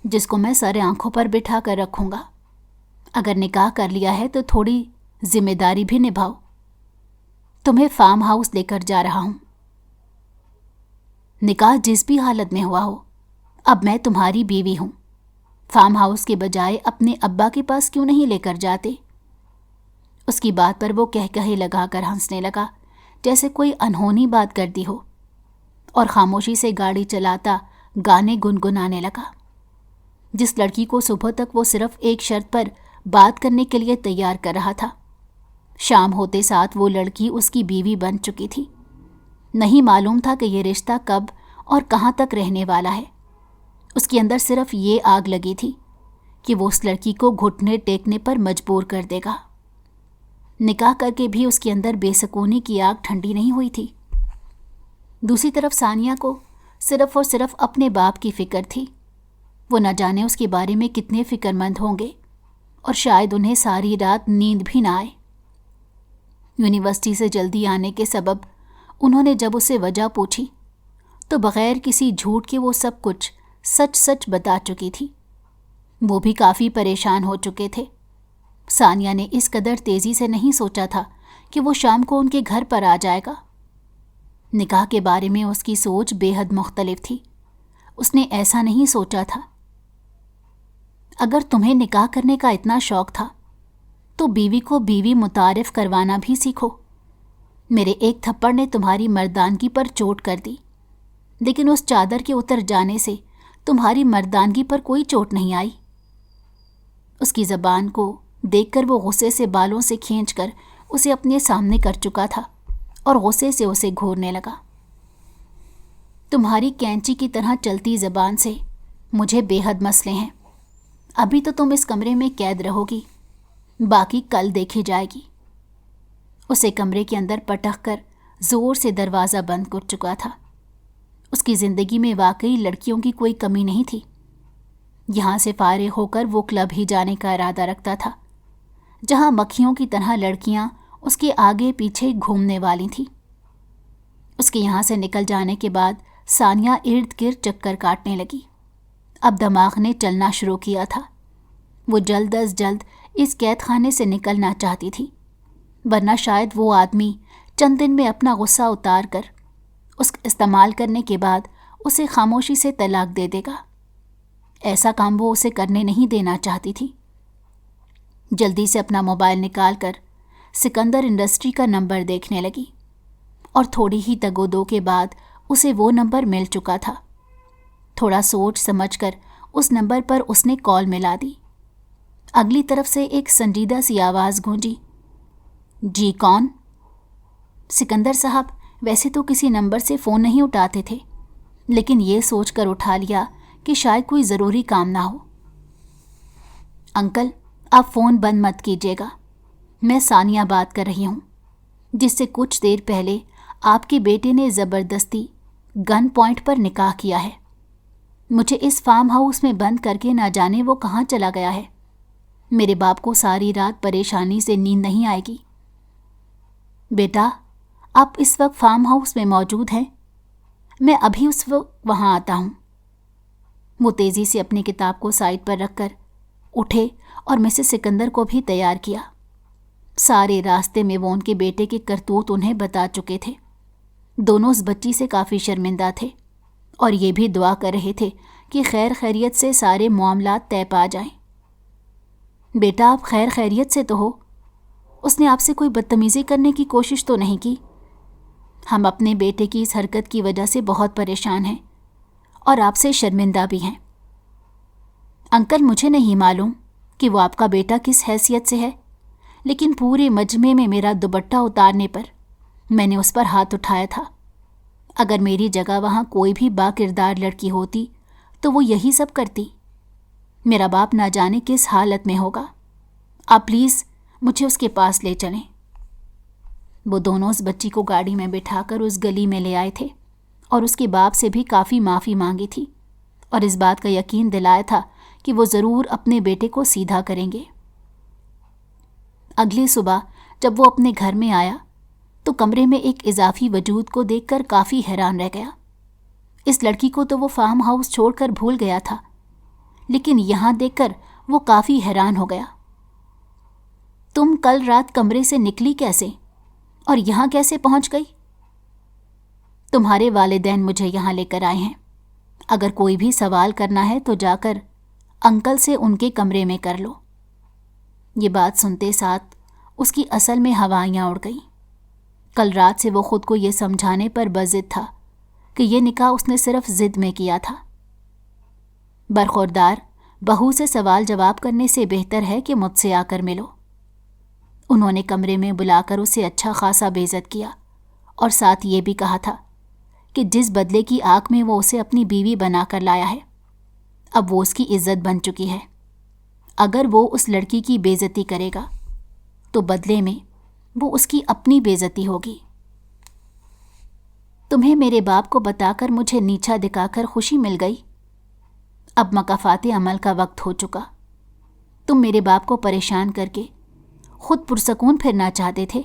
جس کو میں سارے آنکھوں پر بٹھا کر رکھوں گا۔ اگر نکاح کر لیا ہے تو تھوڑی ذمہ داری بھی نبھاؤ۔ تمہیں فارم ہاؤس لے کر جا رہا ہوں۔ نکاح جس بھی حالت میں ہوا ہو، اب میں تمہاری بیوی ہوں۔ فارم ہاؤس کے بجائے اپنے ابا کے پاس کیوں نہیں لے کر جاتے؟ اس کی بات پر وہ کہے لگا کر ہنسنے لگا جیسے کوئی انہونی بات کر دی ہو، اور خاموشی سے گاڑی چلاتا گانے گنگنانے لگا۔ جس لڑکی کو صبح تک وہ صرف ایک شرط پر بات کرنے کے لیے تیار کر رہا تھا، شام ہوتے ساتھ وہ لڑکی اس کی بیوی بن چکی تھی۔ نہیں معلوم تھا کہ یہ رشتہ کب اور کہاں تک رہنے والا ہے۔ اس کے اندر صرف یہ آگ لگی تھی کہ وہ اس لڑکی کو گھٹنے ٹیکنے پر مجبور کر دے گا۔ نکاح کر کے بھی اس کے اندر بے سکونی کی آگ ٹھنڈی نہیں ہوئی تھی۔ دوسری طرف ثانیہ کو صرف اور صرف اپنے باپ کی فکر تھی۔ وہ نہ جانے اس کے بارے میں کتنے فکر مند ہوں گے، اور شاید انہیں ساری رات نیند بھی نہ آئے۔ یونیورسٹی سے جلدی آنے کے سبب انہوں نے جب اسے وجہ پوچھی تو بغیر کسی جھوٹ کے وہ سب کچھ سچ سچ بتا چکی تھی۔ وہ بھی کافی پریشان ہو چکے تھے۔ ثانیہ نے اس قدر تیزی سے نہیں سوچا تھا کہ وہ شام کو ان کے گھر پر آ جائے گا۔ نکاح کے بارے میں اس کی سوچ بے حد مختلف تھی۔ اس نے ایسا نہیں سوچا تھا۔ اگر تمہیں نکاح کرنے کا اتنا شوق تھا تو بیوی کو بیوی متعارف کروانا بھی سیکھو۔ میرے ایک تھپڑ نے تمہاری مردانگی پر چوٹ کر دی، لیکن اس چادر کے اتر جانے سے تمہاری مردانگی پر کوئی چوٹ نہیں آئی۔ اس کی زبان کو دیکھ کر وہ غصے سے بالوں سے کھینچ کر اسے اپنے سامنے کر چکا تھا اور غصے سے اسے گھورنے لگا۔ تمہاری کینچی کی طرح چلتی زبان سے مجھے بے حد مسئلے ہیں۔ ابھی تو تم اس کمرے میں قید رہو گی، باقی کل دیکھی جائے گی۔ اسے کمرے کے اندر پٹک کر زور سے دروازہ بند کر چکا تھا۔ اس کی زندگی میں واقعی لڑکیوں کی کوئی کمی نہیں تھی۔ یہاں سے فارغ ہو کر وہ کلب ہی جانے کا ارادہ رکھتا تھا، جہاں مکھیوں کی طرح لڑکیاں اس کے آگے پیچھے گھومنے والی تھیں۔ اس کے یہاں سے نکل جانے کے بعد ثانیہ ارد گرد چکر کاٹنے لگی۔ اب دماغ نے چلنا شروع کیا تھا۔ وہ جلد از جلد اس قید خانے سے نکلنا چاہتی تھی، ورنہ شاید وہ آدمی چند دن میں اپنا غصہ اتار کر اس کا استعمال کرنے کے بعد اسے خاموشی سے طلاق دے دے گا۔ ایسا کام وہ اسے کرنے نہیں دینا چاہتی تھی۔ جلدی سے اپنا موبائل نکال کر سکندر انڈسٹری کا نمبر دیکھنے لگی، اور تھوڑی ہی تگ و دو کے بعد اسے وہ نمبر مل چکا تھا۔ تھوڑا سوچ سمجھ کر اس نمبر پر اس نے کال ملا دی۔ اگلی طرف سے ایک سنجیدہ سی آواز گونجی، جی کون؟ سکندر صاحب ویسے تو کسی نمبر سے فون نہیں اٹھاتے تھے، لیکن یہ سوچ کر اٹھا لیا کہ شاید کوئی ضروری کام نہ ہو۔ انکل آپ فون بند مت کیجیے گا، میں ثانیہ بات کر رہی ہوں، جس سے کچھ دیر پہلے آپ کے بیٹے نے زبردستی گن پوائنٹ پر نکاح کیا ہے۔ مجھے اس فارم ہاؤس میں بند کر کے نہ جانے وہ کہاں چلا گیا ہے۔ میرے باپ کو ساری رات پریشانی سے نیند نہیں آئے گی۔ بیٹا آپ اس وقت فارم ہاؤس میں موجود ہیں؟ میں ابھی اس وقت وہاں آتا ہوں۔ وہ تیزی سے اپنی کتاب کو سائڈ پر رکھ کر اٹھے اور مسز سکندر کو بھی تیار کیا۔ سارے راستے میں وہ ان کے بیٹے کے کرتوت انہیں بتا چکے تھے۔ دونوں اس بچی سے کافی شرمندہ تھے، اور یہ بھی دعا کر رہے تھے کہ خیر خیریت سے سارے معاملات طے پا جائیں۔ بیٹا آپ خیر خیریت سے تو ہو؟ اس نے آپ سے کوئی بدتمیزی کرنے کی کوشش تو نہیں کی؟ ہم اپنے بیٹے کی اس حرکت کی وجہ سے بہت پریشان ہیں، اور آپ سے شرمندہ بھی ہیں۔ انکل مجھے نہیں معلوم کہ وہ آپ کا بیٹا کس حیثیت سے ہے، لیکن پورے مجمع میں میرا دوپٹہ اتارنے پر میں نے اس پر ہاتھ اٹھایا تھا۔ اگر میری جگہ وہاں کوئی بھی با کردار لڑکی ہوتی تو وہ یہی سب کرتی۔ میرا باپ نہ جانے کس حالت میں ہوگا۔ آپ پلیز مجھے اس کے پاس لے چلیں۔ وہ دونوں اس بچی کو گاڑی میں بٹھا کر اس گلی میں لے آئے تھے اور اس کے باپ سے بھی کافی معافی مانگی تھی اور اس بات کا یقین دلایا تھا کہ وہ ضرور اپنے بیٹے کو سیدھا کریں گے۔ اگلی صبح جب وہ اپنے گھر میں آیا تو کمرے میں ایک اضافی وجود کو دیکھ کر کافی حیران رہ گیا۔ اس لڑکی کو تو وہ فارم ہاؤس چھوڑ کر بھول گیا تھا، لیکن یہاں دیکھ کر وہ کافی حیران ہو گیا۔ تم کل رات کمرے سے نکلی کیسے اور یہاں کیسے پہنچ گئی؟ تمہارے والدین مجھے یہاں لے کر آئے ہیں۔ اگر کوئی بھی سوال کرنا ہے تو جا کر انکل سے ان کے کمرے میں کر لو۔ یہ بات سنتے ساتھ اس کی اصل میں ہوائیاں اڑ گئیں۔ کل رات سے وہ خود کو یہ سمجھانے پر بضد تھا کہ یہ نکاح اس نے صرف ضد میں کیا تھا۔ برخوردار بہو سے سوال جواب کرنے سے بہتر ہے کہ مجھ سے آ کر ملو۔ انہوں نے کمرے میں بلا کر اسے اچھا خاصا بے عزت کیا اور ساتھ یہ بھی کہا تھا کہ جس بدلے کی آنکھ میں وہ اسے اپنی بیوی بنا کر لایا ہے اب وہ اس کی عزت بن چکی ہے۔ اگر وہ اس لڑکی کی بے عزتی کرے گا تو بدلے میں وہ اس کی اپنی بے عزتی ہوگی۔ تمہیں میرے باپ کو بتا کر مجھے نیچا دکھا کر خوشی مل گئی۔ اب مکافات عمل کا وقت ہو چکا۔ تم میرے باپ کو پریشان کر کے خود پرسکون پھرنا چاہتے تھے۔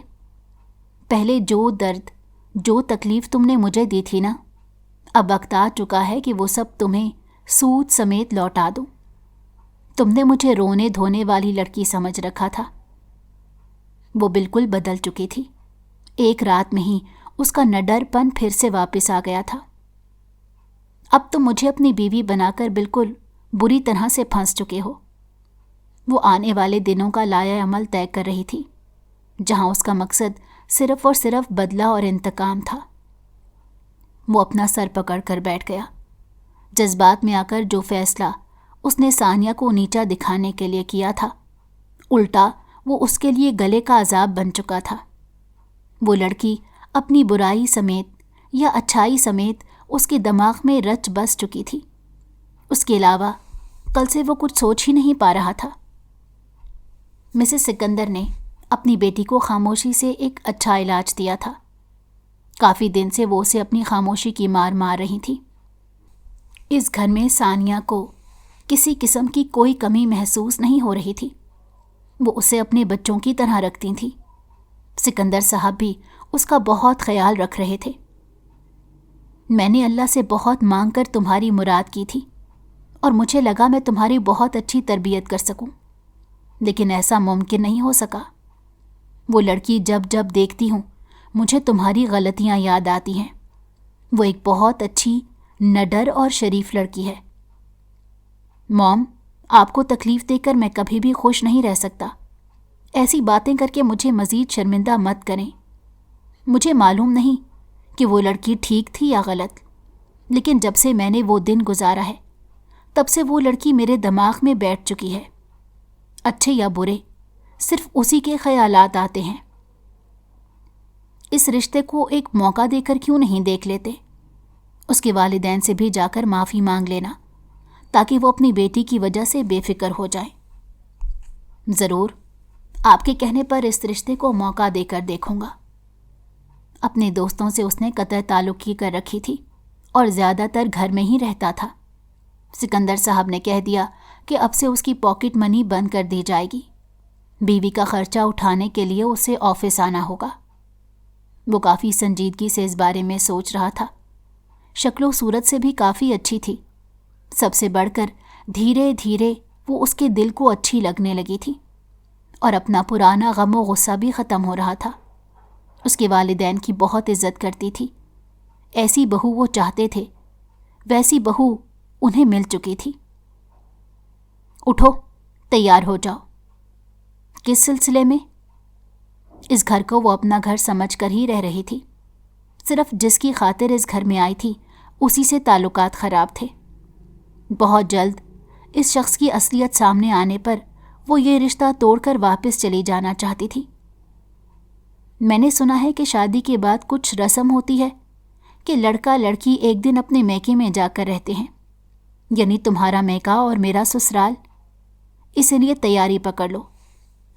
پہلے جو درد جو تکلیف تم نے مجھے دی تھی نا، اب وقت آ چکا ہے کہ وہ سب تمہیں سود سمیت لوٹا دوں۔ تم نے مجھے رونے دھونے والی لڑکی سمجھ رکھا تھا، وہ بالکل بدل چکی تھی۔ ایک رات میں ہی اس کا نڈر پن پھر سے واپس آ گیا تھا۔ اب تم مجھے اپنی بیوی بنا کر بالکل بری طرح سے پھنس چکے ہو۔ وہ آنے والے دنوں کا لایہ عمل طے کر رہی تھی، جہاں اس کا مقصد صرف اور صرف بدلہ اور انتقام تھا۔ وہ اپنا سر پکڑ کر بیٹھ گیا۔ جذبات میں آ کر جو فیصلہ اس نے ثانیہ کو نیچا دکھانے کے لیے کیا تھا، الٹا وہ اس کے لیے گلے کا عذاب بن چکا تھا۔ وہ لڑکی اپنی برائی سمیت یا اچھائی سمیت اس کے دماغ میں رچ بس چکی تھی۔ اس کے علاوہ کل سے وہ کچھ سوچ ہی نہیں پا رہا تھا۔ مسز سکندر نے اپنی بیٹی کو خاموشی سے ایک اچھا علاج دیا تھا۔ کافی دن سے وہ اسے اپنی خاموشی کی مار مار رہی تھی۔ اس گھر میں ثانیہ کو کسی قسم کی کوئی کمی محسوس نہیں ہو رہی تھی۔ وہ اسے اپنے بچوں کی طرح رکھتی تھیں۔ سکندر صاحب بھی اس کا بہت خیال رکھ رہے تھے۔ میں نے اللہ سے بہت مانگ کر تمہاری مراد کی تھی اور مجھے لگا میں تمہاری بہت اچھی تربیت کر سکوں، لیکن ایسا ممکن نہیں ہو سکا۔ وہ لڑکی جب جب دیکھتی ہوں مجھے تمہاری غلطیاں یاد آتی ہیں۔ وہ ایک بہت اچھی، نڈر اور شریف لڑکی ہے۔ موم، آپ کو تکلیف دے کر میں کبھی بھی خوش نہیں رہ سکتا۔ ایسی باتیں کر کے مجھے مزید شرمندہ مت کریں۔ مجھے معلوم نہیں کہ وہ لڑکی ٹھیک تھی یا غلط، لیکن جب سے میں نے وہ دن گزارا ہے تب سے وہ لڑکی میرے دماغ میں بیٹھ چکی ہے۔ اچھے یا برے صرف اسی کے خیالات آتے ہیں۔ اس رشتے کو ایک موقع دے کر کیوں نہیں دیکھ لیتے؟ اس کے والدین سے بھی جا کر معافی مانگ لینا تاکہ وہ اپنی بیٹی کی وجہ سے بے فکر ہو جائیں۔ ضرور، آپ کے کہنے پر اس رشتے کو موقع دے کر دیکھوں گا۔ اپنے دوستوں سے اس نے قطع تعلق کی کر رکھی تھی اور زیادہ تر گھر میں ہی رہتا تھا۔ سکندر صاحب نے کہہ دیا کہ اب سے اس کی پاکٹ منی بند کر دی جائے گی۔ بیوی کا خرچہ اٹھانے کے لیے اسے آفس آنا ہوگا۔ وہ کافی سنجیدگی سے اس بارے میں سوچ رہا تھا۔ شکل و صورت سے بھی کافی اچھی تھی۔ سب سے بڑھ کر دھیرے دھیرے وہ اس کے دل کو اچھی لگنے لگی تھی اور اپنا پرانا غم و غصہ بھی ختم ہو رہا تھا۔ اس کے والدین کی بہت عزت کرتی تھی۔ ایسی بہو وہ چاہتے تھے، ویسی بہو انہیں مل چکی تھی۔ اٹھو، تیار ہو جاؤ۔ کس سلسلے میں؟ اس گھر کو وہ اپنا گھر سمجھ کر ہی رہ رہی تھی۔ صرف جس کی خاطر اس گھر میں آئی تھی اسی سے تعلقات خراب تھے۔ بہت جلد اس شخص کی اصلیت سامنے آنے پر وہ یہ رشتہ توڑ کر واپس چلی جانا چاہتی تھی۔ میں نے سنا ہے کہ شادی کے بعد کچھ رسم ہوتی ہے کہ لڑکا لڑکی ایک دن اپنے میکے میں جا کر رہتے ہیں، یعنی تمہارا میکا اور میرا سسرال۔ اسی لیے تیاری پکڑ لو،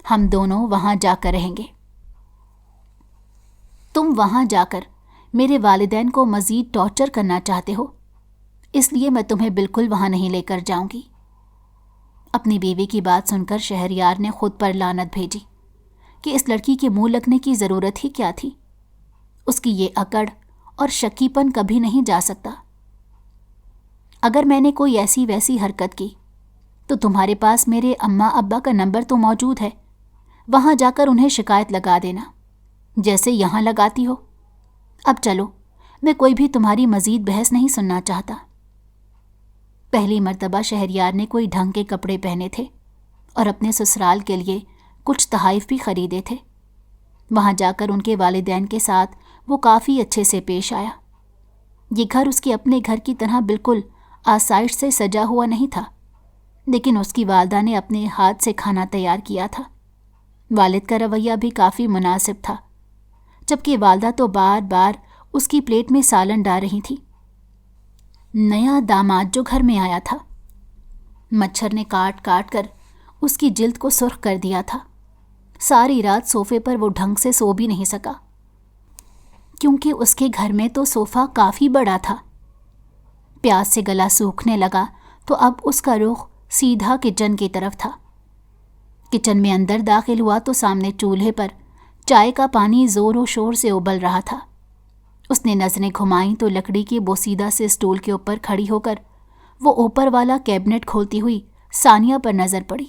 ہم دونوں وہاں جا کر رہیں گے۔ تم وہاں جا کر میرے والدین کو مزید ٹارچر کرنا چاہتے ہو، اس لیے میں تمہیں بالکل وہاں نہیں لے کر جاؤں گی۔ اپنی بیوی کی بات سن کر شہریار نے خود پر لعنت بھیجی کہ اس لڑکی کے منہ لگنے کی ضرورت ہی کیا تھی۔ اس کی یہ اکڑ اور شکی پن کبھی نہیں جا سکتا۔ اگر میں نے کوئی ایسی ویسی حرکت کی تو تمہارے پاس میرے اماں ابا کا نمبر تو موجود ہے، وہاں جا کر انہیں شکایت لگا دینا جیسے یہاں لگاتی ہو۔ اب چلو، میں کوئی بھی تمہاری مزید بحث نہیں سننا چاہتا۔ پہلی مرتبہ شہریار نے کوئی ڈھنگ کے کپڑے پہنے تھے اور اپنے سسرال کے لیے کچھ تحائف بھی خریدے تھے۔ وہاں جا کر ان کے والدین کے ساتھ وہ کافی اچھے سے پیش آیا۔ یہ گھر اس کے اپنے گھر کی طرح بالکل آسائش سے سجا ہوا نہیں تھا، لیکن اس کی والدہ نے اپنے ہاتھ سے کھانا تیار کیا تھا۔ والد کا رویہ بھی کافی مناسب تھا، جبکہ والدہ تو بار بار اس کی پلیٹ میں سالن ڈال رہی تھی۔ نیا داماد جو گھر میں آیا تھا، مچھر نے کاٹ کاٹ کر اس کی جلد کو سرخ کر دیا تھا۔ ساری رات صوفے پر وہ ڈھنگ سے سو بھی نہیں سکا، کیونکہ اس کے گھر میں تو صوفہ کافی بڑا تھا۔ پیاس سے گلا سوکھنے لگا تو اب اس کا رخ سیدھا کچن کی طرف تھا۔ کچن میں اندر داخل ہوا تو سامنے چولہے پر چائے کا پانی زور و شور سے ابل رہا تھا۔ اس نے نظریں گھمائیں تو لکڑی کے بوسیدہ سے اسٹول کے اوپر کھڑی ہو کر وہ اوپر والا کیبنٹ کھولتی ہوئی ثانیہ پر نظر پڑی۔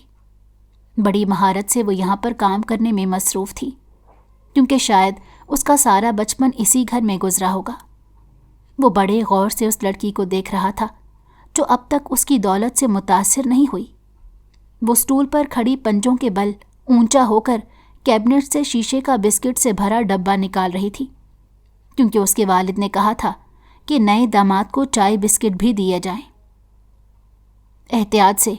بڑی مہارت سے وہ یہاں پر کام کرنے میں مصروف تھی، کیونکہ شاید اس کا سارا بچپن اسی گھر میں گزرا ہوگا۔ وہ بڑے غور سے اس لڑکی کو دیکھ رہا تھا جو اب تک اس کی دولت سے متاثر نہیں ہوئی۔ وہ اسٹول پر کھڑی پنجوں کے بل اونچا ہو کر کیبنٹ سے شیشے کا بسکٹ سے بھرا ڈبہ نکال رہی تھی، کیونکہ اس کے والد نے کہا تھا کہ نئے داماد کو چائے بسکٹ بھی دیے جائیں۔ احتیاط سے،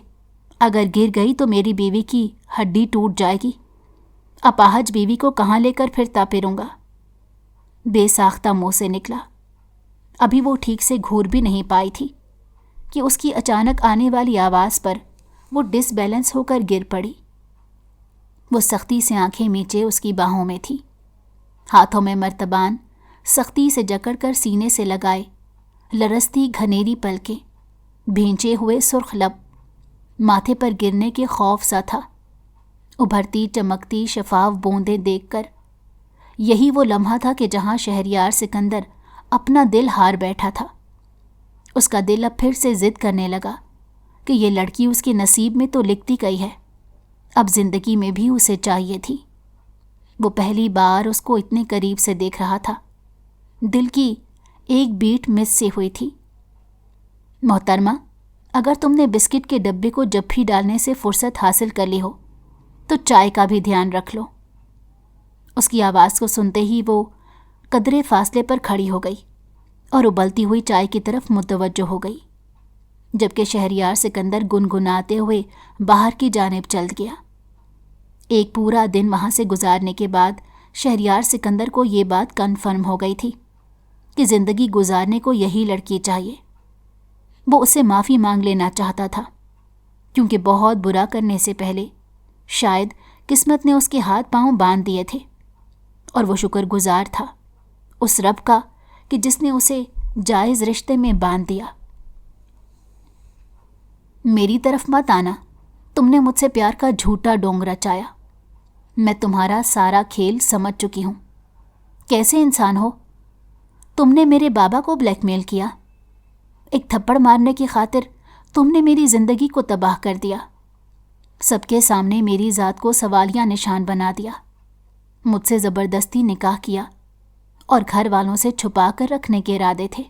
اگر گر گئی تو میری بیوی کی ہڈی ٹوٹ جائے گی۔ اپاہج بیوی کو کہاں لے کر پھرتا پھروں گا؟ بے ساختہ منہ سے نکلا۔ ابھی وہ ٹھیک سے گھور بھی نہیں پائی تھی کہ اس کی اچانک آنے والی آواز پر وہ ڈس بیلنس ہو کر گر پڑی۔ وہ سختی سے آنکھیں میچے اس کی باہوں میں تھی، ہاتھوں میں مرتبان سختی سے جکڑ کر سینے سے لگائے، لرزتی گھنیری پلکیں، بھینچے ہوئے سرخ لب، ماتھے پر گرنے کے خوف سا تھا۔ ابھرتی چمکتی شفاف بوندیں دیکھ کر یہی وہ لمحہ تھا کہ جہاں شہریار سکندر اپنا دل ہار بیٹھا تھا۔ اس کا دل اب پھر سے ضد کرنے لگا کہ یہ لڑکی اس کے نصیب میں تو لکھتی گئی ہے، اب زندگی میں بھی اسے چاہیے تھی۔ وہ پہلی بار اس کو اتنے قریب سے دیکھ رہا تھا۔ دل کی ایک بیٹ مس سے ہوئی تھی۔ محترمہ، اگر تم نے بسکٹ کے ڈبے کو جپھی ڈالنے سے فرصت حاصل کر لی ہو تو چائے کا بھی دھیان رکھ لو۔ اس کی آواز کو سنتے ہی وہ قدرے فاصلے پر کھڑی ہو گئی اور ابلتی ہوئی چائے کی طرف متوجہ ہو گئی، جبکہ شہریار سکندر گنگناتے ہوئے باہر کی جانب چل گیا۔ ایک پورا دن وہاں سے گزارنے کے بعد شہریار سکندر کو یہ بات کنفرم ہو گئی تھی کہ زندگی گزارنے کو یہی لڑکی چاہیے۔ وہ اسے معافی مانگ لینا چاہتا تھا، کیونکہ بہت برا کرنے سے پہلے شاید قسمت نے اس کے ہاتھ پاؤں باندھ دیے تھے، اور وہ شکر گزار تھا اس رب کا کہ جس نے اسے جائز رشتے میں باندھ دیا۔ میری طرف مت آنا، تم نے مجھ سے پیار کا جھوٹا ڈونگ رچایا۔ میں تمہارا سارا کھیل سمجھ چکی ہوں۔ کیسے انسان ہو؟ تم نے میرے بابا کو بلیک میل کیا، ایک تھپڑ مارنے کی خاطر تم نے میری زندگی کو تباہ کر دیا، سب کے سامنے میری ذات کو سوالیہ نشان بنا دیا، مجھ سے زبردستی نکاح کیا اور گھر والوں سے چھپا کر رکھنے کے ارادے تھے۔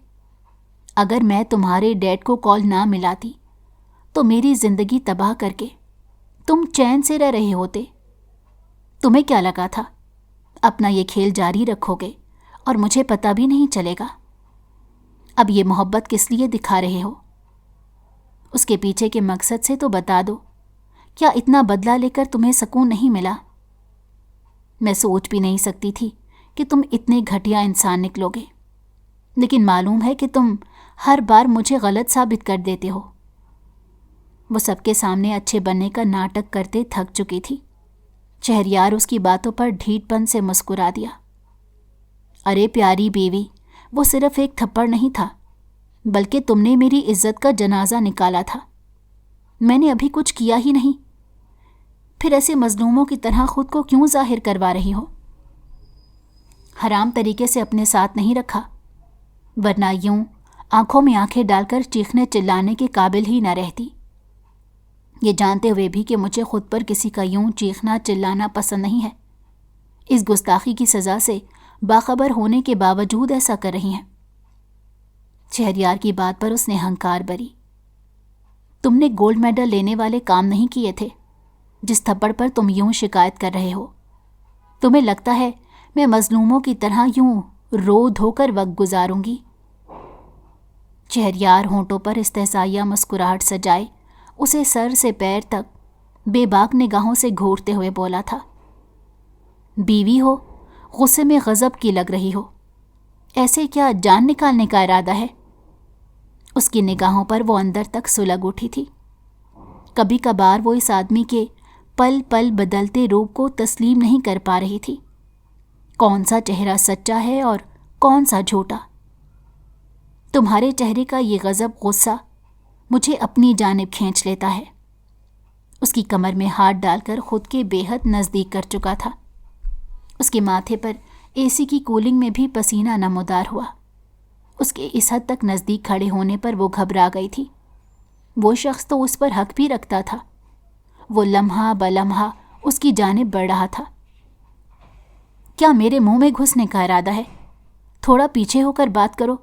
اگر میں تمہارے ڈیڈ کو کال نہ ملاتی تو میری زندگی تباہ کر کے تم چین سے رہ رہے ہوتے۔ تمہیں کیا لگا تھا اپنا یہ کھیل جاری رکھو گے اور مجھے پتہ بھی نہیں چلے گا؟ اب یہ محبت کس لیے دکھا رہے ہو؟ اس کے پیچھے کے مقصد سے تو بتا دو، کیا اتنا بدلہ لے کر تمہیں سکون نہیں ملا؟ میں سوچ بھی نہیں سکتی تھی کہ تم اتنے گھٹیا انسان نکلو گے، لیکن معلوم ہے کہ تم ہر بار مجھے غلط ثابت کر دیتے ہو۔ وہ سب کے سامنے اچھے بننے کا ناٹک کرتے تھک چکی تھی۔ شہریار اس کی باتوں پر ڈھیٹ پن سے مسکرا دیا۔ ارے پیاری بیوی، وہ صرف ایک تھپڑ نہیں تھا، بلکہ تم نے میری عزت کا جنازہ نکالا تھا۔ میں نے ابھی کچھ کیا ہی نہیں، پھر ایسے مظلوموں کی طرح خود کو کیوں ظاہر کروا رہی ہو؟ حرام طریقے سے اپنے ساتھ نہیں رکھا، ورنہ یوں آنکھوں میں آنکھیں ڈال کر چیخنے چلانے کے قابل ہی نہ رہتی، یہ جانتے ہوئے بھی کہ مجھے خود پر کسی کا یوں چیخنا چلانا پسند نہیں ہے۔ اس گستاخی کی سزا سے باخبر ہونے کے باوجود ایسا کر رہی ہیں۔ شہریار کی بات پر اس نے ہنکار بری۔ تم نے گولڈ میڈل لینے والے کام نہیں کیے تھے جس تھپڑ پر تم یوں شکایت کر رہے ہو۔ تمہیں لگتا ہے میں مظلوموں کی طرح یوں رو دھو کر وقت گزاروں گی؟ شہریار ہونٹوں پر استحصائیہ مسکراہٹ سجائے اسے سر سے پیر تک بے باک نگاہوں سے گھورتے ہوئے بولا تھا۔ بیوی ہو، غصے میں غضب کی لگ رہی ہو، ایسے کیا جان نکالنے کا ارادہ ہے؟ اس کی نگاہوں پر وہ اندر تک سلگ اٹھی تھی۔ کبھی کبھار وہ اس آدمی کے پل پل بدلتے روپ کو تسلیم نہیں کر پا رہی تھی۔ کون سا چہرہ سچا ہے اور کون سا جھوٹا؟ تمہارے چہرے کا یہ غضب غصہ مجھے اپنی جانب کھینچ لیتا ہے۔ اس کی کمر میں ہاتھ ڈال کر خود کے بے حد نزدیک کر چکا تھا۔ اس کے ماتھے پر اے سی کی کولنگ میں بھی پسینہ نمودار ہوا۔ اس کے اس حد تک نزدیک کھڑے ہونے پر وہ گھبرا گئی تھی۔ وہ شخص تو اس پر حق بھی رکھتا تھا۔ وہ لمحہ بلمحہ اس کی جانب بڑھ رہا تھا۔ کیا میرے منہ میں گھسنے کا ارادہ ہے؟ تھوڑا پیچھے ہو کر بات کرو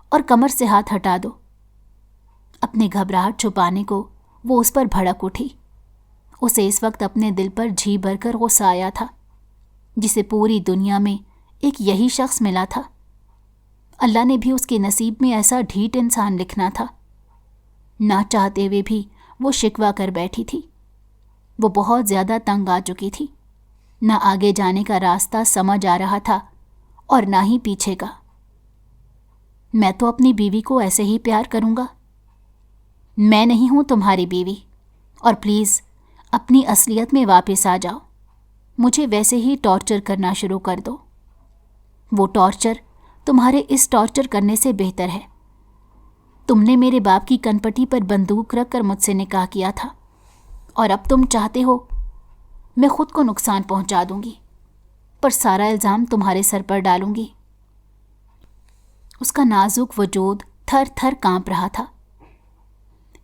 اور کمر سے ہاتھ ہٹا دو۔ اپنی گھبراہٹ چھپانے کو وہ اس پر بھڑک اٹھی۔ اسے اس وقت اپنے دل پر جھی بھر کر غصہ آیا تھا، جسے پوری دنیا میں ایک یہی شخص ملا تھا۔ اللہ نے بھی اس کے نصیب میں ایسا ڈھیٹ انسان لکھنا تھا۔ نہ چاہتے ہوئے بھی وہ شکوہ کر بیٹھی تھی۔ وہ بہت زیادہ تنگ آ چکی تھی۔ نہ آگے جانے کا راستہ سمجھ آ رہا تھا اور نہ ہی پیچھے کا۔ میں تو اپنی بیوی کو ایسے ہی پیار کروں گا۔ میں نہیں ہوں تمہاری بیوی، اور پلیز اپنی اصلیت میں واپس آ جاؤ۔ مجھے ویسے ہی ٹارچر کرنا شروع کر دو۔ وہ ٹارچر تمہارے اس ٹارچر کرنے سے بہتر ہے۔ تم نے میرے باپ کی کنپٹی پر بندوق رکھ کر مجھ سے نکاح کیا تھا، اور اب تم چاہتے ہو میں خود کو نقصان پہنچا دوں گی، پر سارا الزام تمہارے سر پر ڈالوں گی۔ اس کا نازک وجود تھر تھر کانپ رہا تھا۔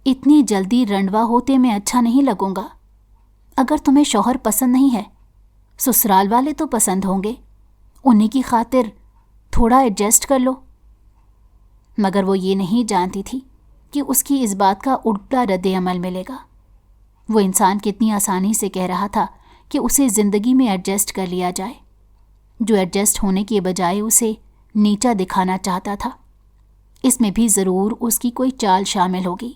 اتنی جلدی رنڈوا ہوتے میں اچھا نہیں لگوں گا۔ اگر تمہیں شوہر پسند نہیں ہے، سسرال والے تو پسند ہوں گے، انہی کی خاطر تھوڑا ایڈجسٹ کر لو۔ مگر وہ یہ نہیں جانتی تھی کہ اس کی اس بات کا الٹا رد عمل ملے گا۔ وہ انسان کتنی آسانی سے کہہ رہا تھا کہ اسے زندگی میں ایڈجسٹ کر لیا جائے، جو ایڈجسٹ ہونے کے بجائے اسے نیچا دکھانا چاہتا تھا۔ اس میں بھی ضرور اس کی کوئی چال شامل ہوگی۔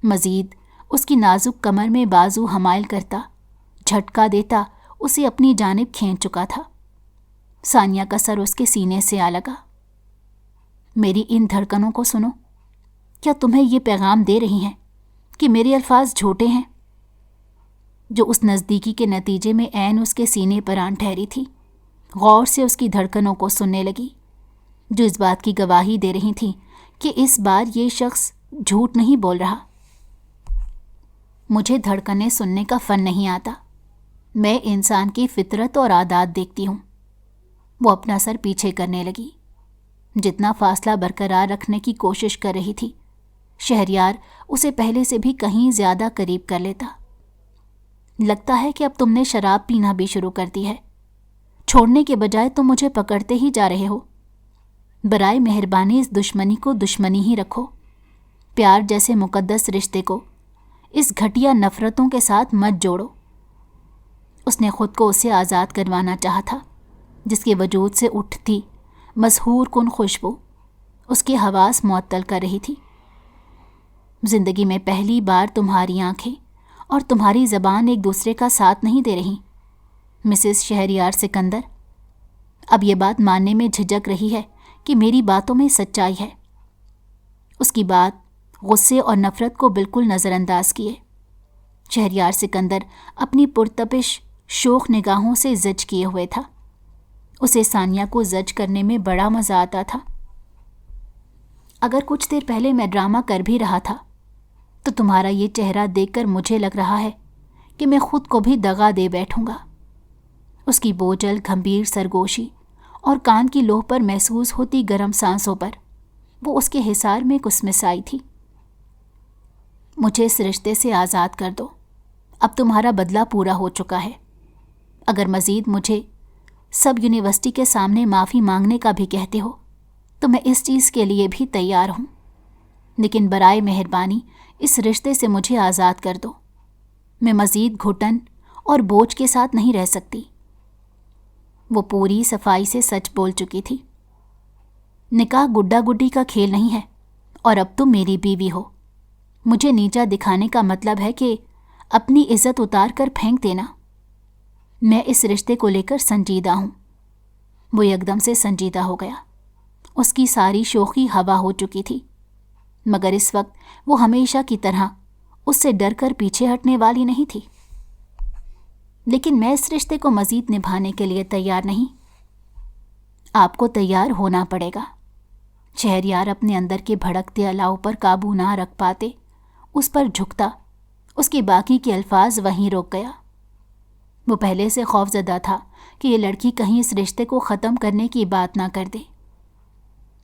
مزید اس کی نازک کمر میں بازو حمائل کرتا، جھٹکا دیتا اسے اپنی جانب کھینچ چکا تھا۔ ثانیہ کا سر اس کے سینے سے آ لگا۔ میری ان دھڑکنوں کو سنو، کیا تمہیں یہ پیغام دے رہی ہیں کہ میرے الفاظ جھوٹے ہیں؟ جو اس نزدیکی کے نتیجے میں عین اس کے سینے پر آن ٹھہری تھی، غور سے اس کی دھڑکنوں کو سننے لگی، جو اس بات کی گواہی دے رہی تھی کہ اس بار یہ شخص جھوٹ نہیں بول رہا۔ مجھے دھڑکنیں سننے کا فن نہیں آتا، میں انسان کی فطرت اور عادات دیکھتی ہوں۔ وہ اپنا سر پیچھے کرنے لگی۔ جتنا فاصلہ برقرار رکھنے کی کوشش کر رہی تھی، شہریار اسے پہلے سے بھی کہیں زیادہ قریب کر لیتا۔ لگتا ہے کہ اب تم نے شراب پینا بھی شروع کر دی ہے۔ چھوڑنے کے بجائے تم مجھے پکڑتے ہی جا رہے ہو۔ برائے مہربانی اس دشمنی کو دشمنی ہی رکھو۔ پیار جیسے مقدس رشتے کو اس گھٹیا نفرتوں کے ساتھ مت جوڑو۔ اس نے خود کو اسے آزاد کروانا چاہا تھا، جس کے وجود سے اٹھتی مسحور کن خوشبو اس کے حواس معطل کر رہی تھی۔ زندگی میں پہلی بار تمہاری آنکھیں اور تمہاری زبان ایک دوسرے کا ساتھ نہیں دے رہی، مسز شہریار سکندر۔ اب یہ بات ماننے میں جھجک رہی ہے کہ میری باتوں میں سچائی ہے۔ اس کی بات غصے اور نفرت کو بالکل نظر انداز کیے شہریار سکندر اپنی پرتپش شوخ نگاہوں سے زج کیے ہوئے تھا۔ اسے ثانیہ کو زج کرنے میں بڑا مزہ آتا تھا۔ اگر کچھ دیر پہلے میں ڈرامہ کر بھی رہا تھا تو تمہارا یہ چہرہ دیکھ کر مجھے لگ رہا ہے کہ میں خود کو بھی دغا دے بیٹھوں گا۔ اس کی بوجھل گھمبیر سرگوشی اور کان کی لوح پر محسوس ہوتی گرم سانسوں پر وہ اس کے حصار میں کسمس آئی تھی۔ مجھے اس رشتے سے آزاد کر دو، اب تمہارا بدلہ پورا ہو چکا ہے۔ اگر مزید مجھے سب یونیورسٹی کے سامنے معافی مانگنے کا بھی کہتے ہو تو میں اس چیز کے لیے بھی تیار ہوں، لیکن برائے مہربانی اس رشتے سے مجھے آزاد کر دو۔ میں مزید گھٹن اور بوجھ کے ساتھ نہیں رہ سکتی۔ وہ پوری صفائی سے سچ بول چکی تھی۔ نکاح گڈا گڈی کا کھیل نہیں ہے اور اب تم میری بیوی ہو۔ مجھے نیچا دکھانے کا مطلب ہے کہ اپنی عزت اتار کر پھینک دینا۔ میں اس رشتے کو لے کر سنجیدہ ہوں۔ وہ یکدم سے سنجیدہ ہو گیا۔ اس کی ساری شوخی ہوا ہو چکی تھی، مگر اس وقت وہ ہمیشہ کی طرح اس سے ڈر کر پیچھے ہٹنے والی نہیں تھی۔ لیکن میں اس رشتے کو مزید نبھانے کے لیے تیار نہیں۔ آپ کو تیار ہونا پڑے گا۔ شہریار اپنے اندر کے بھڑکتے الاؤ پر قابو نہ رکھ پاتے اس پر جھکتا، اس کے باقی کے الفاظ وہیں روک گیا۔ وہ پہلے سے خوف زدہ تھا کہ یہ لڑکی کہیں اس رشتے کو ختم کرنے کی بات نہ کر دے۔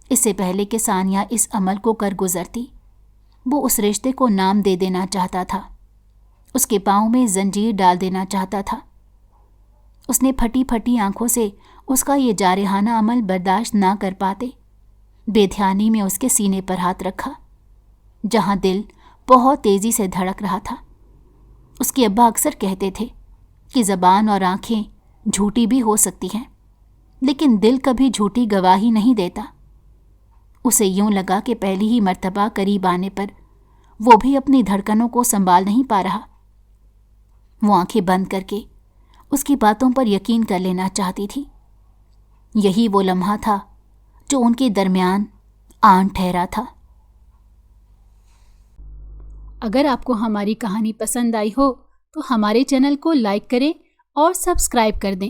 اس سے پہلے کہ ثانیہ اس عمل کو کر گزرتی، وہ اس رشتے کو نام دے دینا چاہتا تھا، اس کے پاؤں میں زنجیر ڈال دینا چاہتا تھا۔ اس نے پھٹی پھٹی آنکھوں سے اس کا یہ جارحانہ عمل برداشت نہ کر پاتے بے دھیانی میں اس کے سینے پر ہاتھ رکھا، جہاں دل بہت تیزی سے دھڑک رہا تھا۔ اس کے ابا اکثر کہتے تھے کہ زبان اور آنکھیں جھوٹی بھی ہو سکتی ہیں، لیکن دل کبھی جھوٹی گواہی نہیں دیتا۔ اسے یوں لگا کہ پہلی ہی مرتبہ قریب آنے پر وہ بھی اپنی دھڑکنوں کو سنبھال نہیں پا رہا۔ وہ آنکھیں بند کر کے اس کی باتوں پر یقین کر لینا چاہتی تھی۔ یہی وہ لمحہ تھا جو ان کے درمیان آن ٹھہرا تھا۔ اگر آپ کو ہماری کہانی پسند آئی ہو تو ہمارے چینل کو لائک کریں اور سبسکرائب کر دیں۔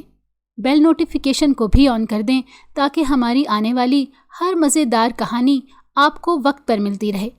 بیل نوٹیفیکیشن کو بھی آن کر دیں تاکہ ہماری آنے والی ہر مزیدار کہانی آپ کو وقت پر ملتی رہے۔